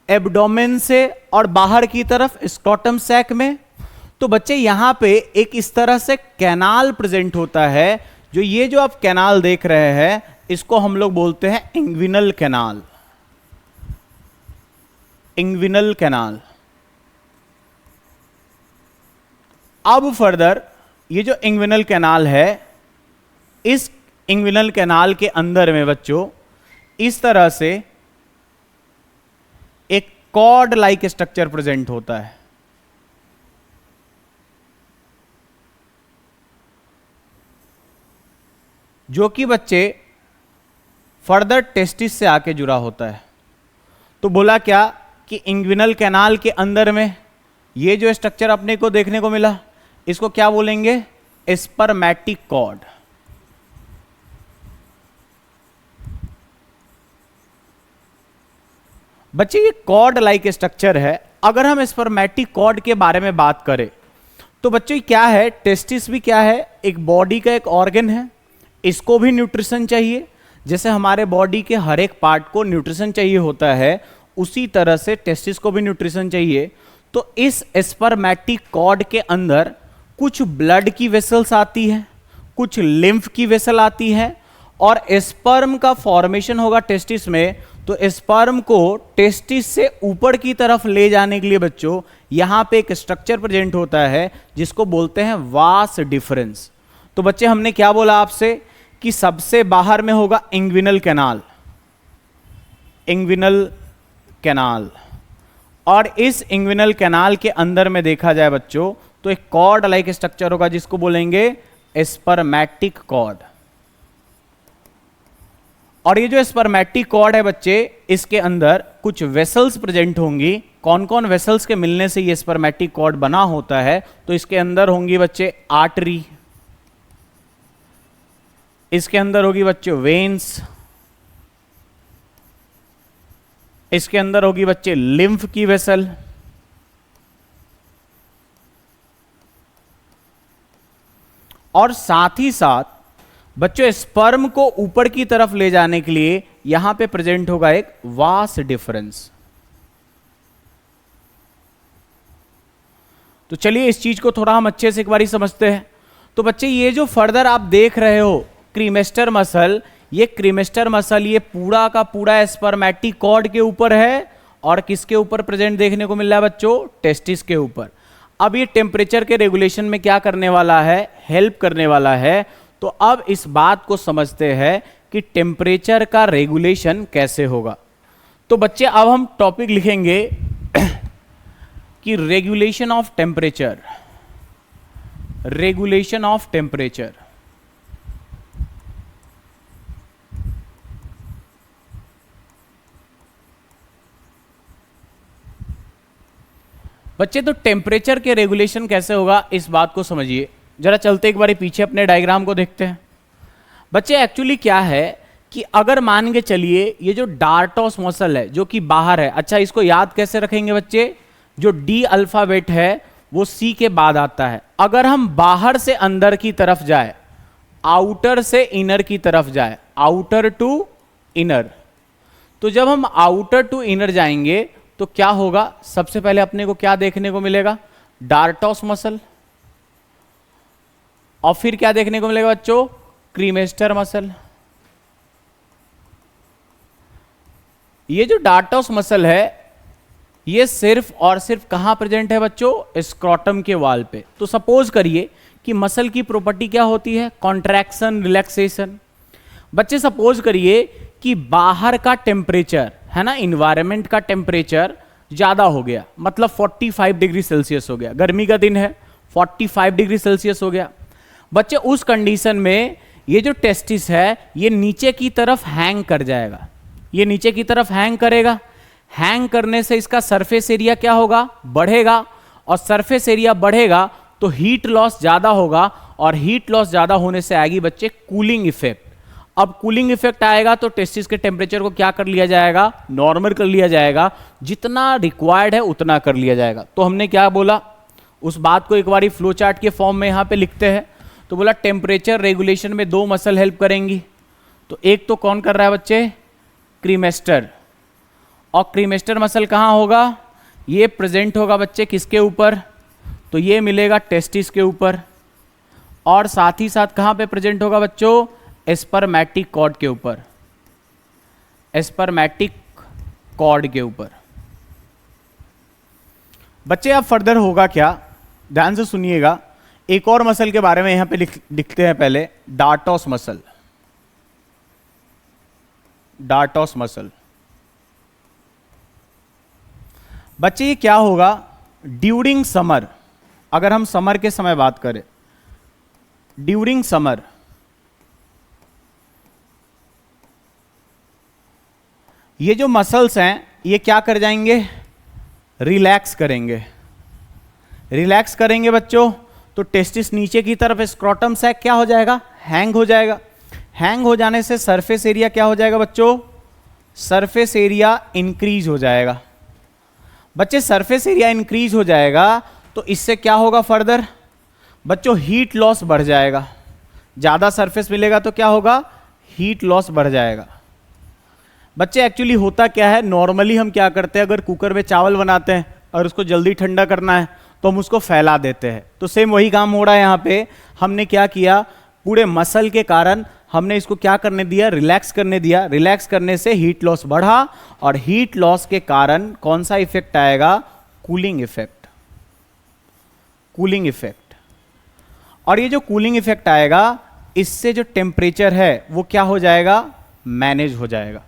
एब्डोमेन से और बाहर की तरफ स्क्रॉटम सैक में। तो बच्चे यहां पे एक इस तरह से कैनाल प्रेजेंट होता है, जो ये जो आप कैनाल देख रहे हैं इसको हम लोग बोलते हैं इंग्विनल कैनाल। Inguinal canal. अब फर्दर ये जो इंग्विनल कैनाल है, इस इंग्विनल कैनाल के अंदर में बच्चों इस तरह से एक कॉर्ड लाइक स्ट्रक्चर प्रेजेंट होता है। जो कि बच्चे फर्दर टेस्टिस से आके जुड़ा होता है। तो बोला क्या कि इंग्विनल कैनाल के अंदर में ये जो स्ट्रक्चर अपने को देखने को मिला, इसको क्या बोलेंगे, स्पर्मेटिक कॉर्ड। बच्चे ये कॉर्ड लाइक स्ट्रक्चर है। अगर हम स्पर्मेटिक कॉर्ड के बारे में बात करें तो बच्चों क्या है, टेस्टिस भी क्या है, एक बॉडी का एक ऑर्गन है, इसको भी न्यूट्रिशन चाहिए। जैसे हमारे बॉडी के हर एक पार्ट को न्यूट्रिशन चाहिए होता है, उसी तरह से टेस्टिस को भी न्यूट्रिशन चाहिए। तो इस स्पर्मेटिक कॉर्ड के अंदर कुछ ब्लड की वेसल्स आती है, कुछ लिम्फ की वेसल आती है, और स्पर्म का फॉर्मेशन होगा टेस्टिस में। तो स्पर्म को टेस्टिस से ऊपर की तरफ ले जाने के लिए बच्चों यहां पे एक स्ट्रक्चर प्रेजेंट होता है जिसको बोलते हैं वास डिफरेंस। तो बच्चे हमने क्या बोला आपसे कि सबसे बाहर में होगा इंग्विनल कैनाल, इंग्विनल कैनाल, और इस इंग्विनल कैनाल के अंदर में देखा जाए बच्चों तो एक कॉर्ड लाइक स्ट्रक्चर होगा जिसको बोलेंगे स्पर्मैटिक कॉर्ड। और ये जो स्पर्मैटिक कॉर्ड है बच्चे, इसके अंदर कुछ वेसल्स प्रेजेंट होंगी। कौन कौन वेसल्स के मिलने से ये स्पर्मैटिक कॉर्ड बना होता है? तो इसके अंदर होंगी बच्चे आर्टरी, इसके अंदर होगी बच्चे वेन्स, इसके अंदर होगी बच्चे लिम्फ की वेसल, और साथ ही साथ बच्चों स्पर्म को ऊपर की तरफ ले जाने के लिए यहां पे प्रेजेंट होगा एक वास डिफरेंस। तो चलिए इस चीज को थोड़ा हम अच्छे से एक बारी समझते हैं। तो बच्चे ये जो फर्दर आप देख रहे हो क्रीमेस्टर मसल, ये क्रीमेस्टर मसल ये पूरा का पूरा स्पर्मैटिक कॉर्ड के ऊपर है, और किसके ऊपर प्रेजेंट देखने को मिल रहा है बच्चों? टेस्टिस के ऊपर। अब ये टेम्परेचर के रेगुलेशन में क्या करने वाला है? हेल्प करने वाला है। तो अब इस बात को समझते हैं कि टेम्परेचर का रेगुलेशन कैसे होगा। तो बच्चे अब हम टॉपिक लिखेंगे कि regulation of temperature, regulation of temperature. बच्चे तो टेम्परेचर के रेगुलेशन कैसे होगा इस बात को समझिए। जरा चलते एक बारी पीछे अपने डायग्राम को देखते हैं। बच्चे एक्चुअली क्या है कि अगर मान के चलिए ये जो डार्टोस मसल है जो कि बाहर है, अच्छा इसको याद कैसे रखेंगे बच्चे? जो डी अल्फाबेट है वो सी के बाद आता है। अगर हम बाहर से अंदर की तरफ जाए, आउटर से इनर की तरफ जाए, आउटर टू इनर, तो जब हम आउटर टू इनर जाएंगे तो क्या होगा? सबसे पहले अपने को क्या देखने को मिलेगा? डार्टोस मसल, और फिर क्या देखने को मिलेगा बच्चों? Cremaster muscle. ये जो डार्टोस मसल है ये सिर्फ और सिर्फ कहां प्रेजेंट है बच्चों? स्क्रोटम के वाल पे। तो सपोज करिए कि मसल की प्रॉपर्टी क्या होती है? Contraction, relaxation. बच्चे सपोज करिए कि बाहर का टेम्परेचर है ना, इन्वायरमेंट का टेम्परेचर ज्यादा हो गया, मतलब 45 डिग्री सेल्सियस हो गया, गर्मी का दिन है, 45 डिग्री सेल्सियस हो गया। बच्चे उस कंडीशन में ये जो टेस्टिस है ये नीचे की तरफ हैंग कर जाएगा, ये नीचे की तरफ हैंग करेगा। हैंग करने से इसका सरफेस एरिया क्या होगा? बढ़ेगा, और सरफेस एरिया बढ़ेगा तो हीट लॉस ज्यादा होगा, और हीट लॉस ज्यादा होने से आएगी बच्चे कूलिंग इफेक्ट। अब कूलिंग इफेक्ट आएगा तो टेस्टिस के टेम्परेचर को क्या कर लिया जाएगा? नॉर्मल कर लिया जाएगा, जितना रिक्वायर्ड है उतना कर लिया जाएगा। तो हमने क्या बोला, उस बात को एक बार फ्लो चार्ट के फॉर्म में यहां पे लिखते हैं। तो बोला टेम्परेचर रेगुलेशन में दो मसल हेल्प करेंगी। तो एक तो कौन कर रहा है बच्चे? क्रीमेस्टर। और क्रीमेस्टर मसल कहां होगा? ये प्रेजेंट होगा बच्चे किसके ऊपर? तो ये मिलेगा टेस्टिस के ऊपर, और साथ ही साथ कहां पे प्रेजेंट होगा बच्चों? स्पर्मैटिक कॉर्ड के ऊपर, स्पर्मैटिक कॉर्ड के ऊपर। बच्चे अब फर्दर होगा क्या? ध्यान से सुनिएगा। एक और मसल के बारे में यहां पे लिखते हैं पहले, डार्टोस मसल। डार्टोस मसल बच्चे ये क्या होगा? ड्यूरिंग समर, अगर हम समर के समय बात करें, ड्यूरिंग समर ये जो मसल्स हैं ये क्या कर जाएंगे? रिलैक्स करेंगे। रिलैक्स करेंगे बच्चों तो टेस्टिस नीचे की तरफ, स्क्रोटम सैक क्या हो जाएगा? हैंग हो जाएगा। हैंग हो जाने से सरफेस एरिया क्या हो जाएगा बच्चों? सरफेस एरिया इंक्रीज हो जाएगा। बच्चे सरफेस एरिया इंक्रीज हो जाएगा तो इससे क्या होगा फर्दर? बच्चों हीट लॉस बढ़ जाएगा। ज्यादा सरफेस मिलेगा तो क्या होगा? हीट लॉस बढ़ जाएगा। बच्चे एक्चुअली होता क्या है, नॉर्मली हम क्या करते हैं, अगर कुकर में चावल बनाते हैं और उसको जल्दी ठंडा करना है तो हम उसको फैला देते हैं। तो सेम वही काम हो रहा है यहाँ पे। हमने क्या किया, पूरे मसल के कारण हमने इसको क्या करने दिया, रिलैक्स करने दिया। रिलैक्स करने से हीट लॉस बढ़ा, और हीट लॉस के कारण कौन सा इफेक्ट आएगा, कूलिंग इफेक्ट। कूलिंग इफेक्ट, और ये जो कूलिंग इफेक्ट आएगा, इससे जो टेम्परेचर है वो क्या हो जाएगा, मैनेज हो जाएगा।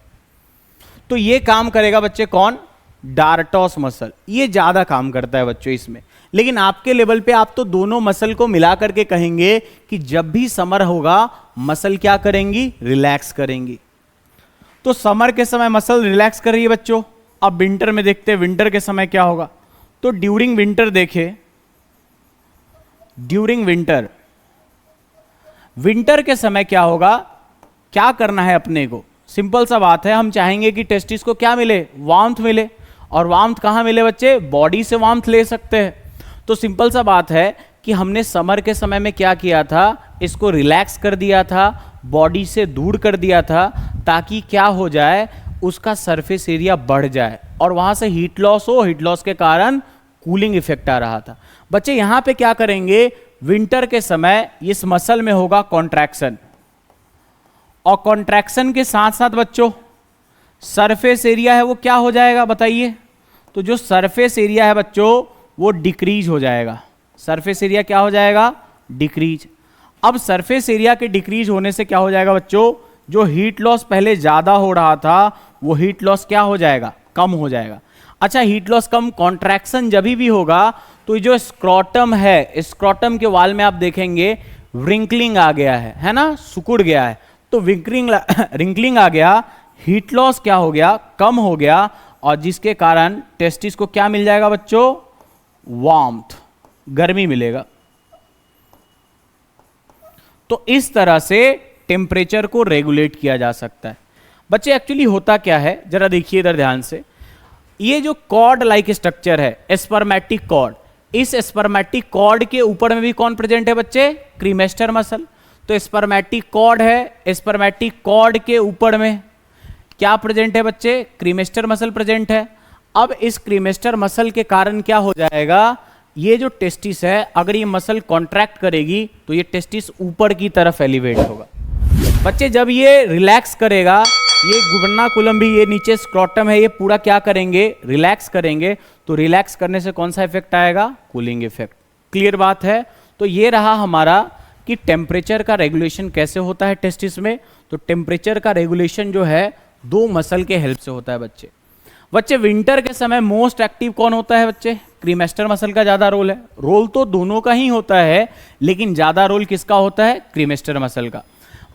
तो ये काम करेगा बच्चे कौन, डार्टोस मसल। ये ज्यादा काम करता है बच्चों इसमें। लेकिन आपके लेवल पे आप तो दोनों मसल को मिला करके कहेंगे कि जब भी समर होगा मसल क्या करेंगी, रिलैक्स करेंगी। तो समर के समय मसल रिलैक्स कर रही है बच्चों। अब विंटर में देखते हैं विंटर के समय क्या होगा। तो ड्यूरिंग विंटर देखे, ड्यूरिंग विंटर, विंटर के समय क्या होगा, क्या करना है अपने को, सिंपल सा बात है। हम चाहेंगे कि टेस्टिस को क्या मिले, वार्मथ मिले। और वार्मथ कहां मिले बच्चे, बॉडी से वार्मथ ले सकते हैं। तो सिंपल सा बात है कि हमने समर के समय में क्या किया था, इसको रिलैक्स कर दिया था, बॉडी से दूर कर दिया था, ताकि क्या हो जाए, उसका सरफेस एरिया बढ़ जाए और वहां से हीट लॉस हो। हीट लॉस के कारण कूलिंग इफेक्ट आ रहा था। बच्चे यहां पे क्या करेंगे, विंटर के समय इस मसल में होगा कॉन्ट्रैक्शन, और कॉन्ट्रैक्शन के साथ साथ बच्चों सरफेस एरिया है वो क्या हो जाएगा बताइए। तो जो सरफेस एरिया है बच्चों वो डिक्रीज हो जाएगा। सरफेस एरिया क्या हो जाएगा, डिक्रीज। अब सरफेस एरिया के डिक्रीज होने से क्या हो जाएगा बच्चों, जो हीट लॉस पहले ज्यादा हो रहा था वो हीट लॉस क्या हो जाएगा, कम हो जाएगा। अच्छा, हीट लॉस कम, कॉन्ट्रैक्शन जब भी होगा तो जो स्क्रोटम है, स्क्रोटम के वाल में आप देखेंगे रिंकलिंग आ गया है ना, सिकुड़ गया है। तो रिंकलिंग आ गया, हीट लॉस क्या हो गया, कम हो गया, और जिसके कारण टेस्टिस को क्या मिल जाएगा बच्चों, वार्मथ, गर्मी मिलेगा। तो इस तरह से टेम्परेचर को रेगुलेट किया जा सकता है। बच्चे एक्चुअली होता क्या है, जरा देखिए इधर ध्यान से। ये जो कॉर्ड लाइक स्ट्रक्चर है, स्पर्मेटिक कॉर्ड, इस स्पर्मेटिक कॉर्ड के ऊपर में भी कौन प्रेजेंट है बच्चे, क्रीमेस्टर मसल। तो स्पर्मेटिक कॉर्ड है, स्पर्मेटिक कॉर्ड के ऊपर में क्या प्रेजेंट है बच्चे, क्रीमेस्टर मसल प्रेजेंट है। अब इस क्रीमेस्टर मसल के कारण क्या हो जाएगा, ये जो टेस्टिस है अगर ये मसल कॉन्ट्रैक्ट करेगी तो ये टेस्टिस ऊपर की तरफ एलिवेट होगा। बच्चे जब ये रिलैक्स करेगा, ये गुबर्नाकुलम भी, ये नीचे स्क्रोटम है, ये पूरा क्या करेंगे, रिलैक्स करेंगे। तो रिलैक्स करने से कौन सा इफेक्ट आएगा, कूलिंग इफेक्ट। क्लियर बात है। तो ये रहा हमारा कि टेम्परेचर का रेगुलेशन कैसे होता है टेस्टिस में। तो टेम्परेचर का रेगुलेशन जो है दो मसल के हेल्प से होता है बच्चे। बच्चे विंटर के समय मोस्ट एक्टिव कौन होता है बच्चे, क्रीमेस्टर मसल का ज्यादा रोल है। रोल तो दोनों का ही होता है, लेकिन ज्यादा रोल किसका होता है, क्रीमेस्टर मसल का।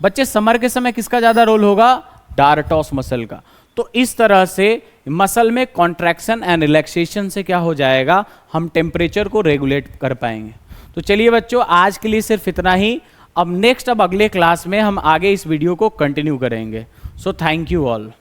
बच्चे समर के समय किसका ज्यादा रोल होगा, डार्टोस मसल का। तो इस तरह से मसल में कॉन्ट्रैक्शन एंड रिलैक्सेशन से क्या हो जाएगा, हम टेम्परेचर को रेगुलेट कर पाएंगे। तो चलिए बच्चों, आज के लिए सिर्फ इतना ही। अब अगले क्लास में हम आगे इस वीडियो को कंटिन्यू करेंगे। So thank you all.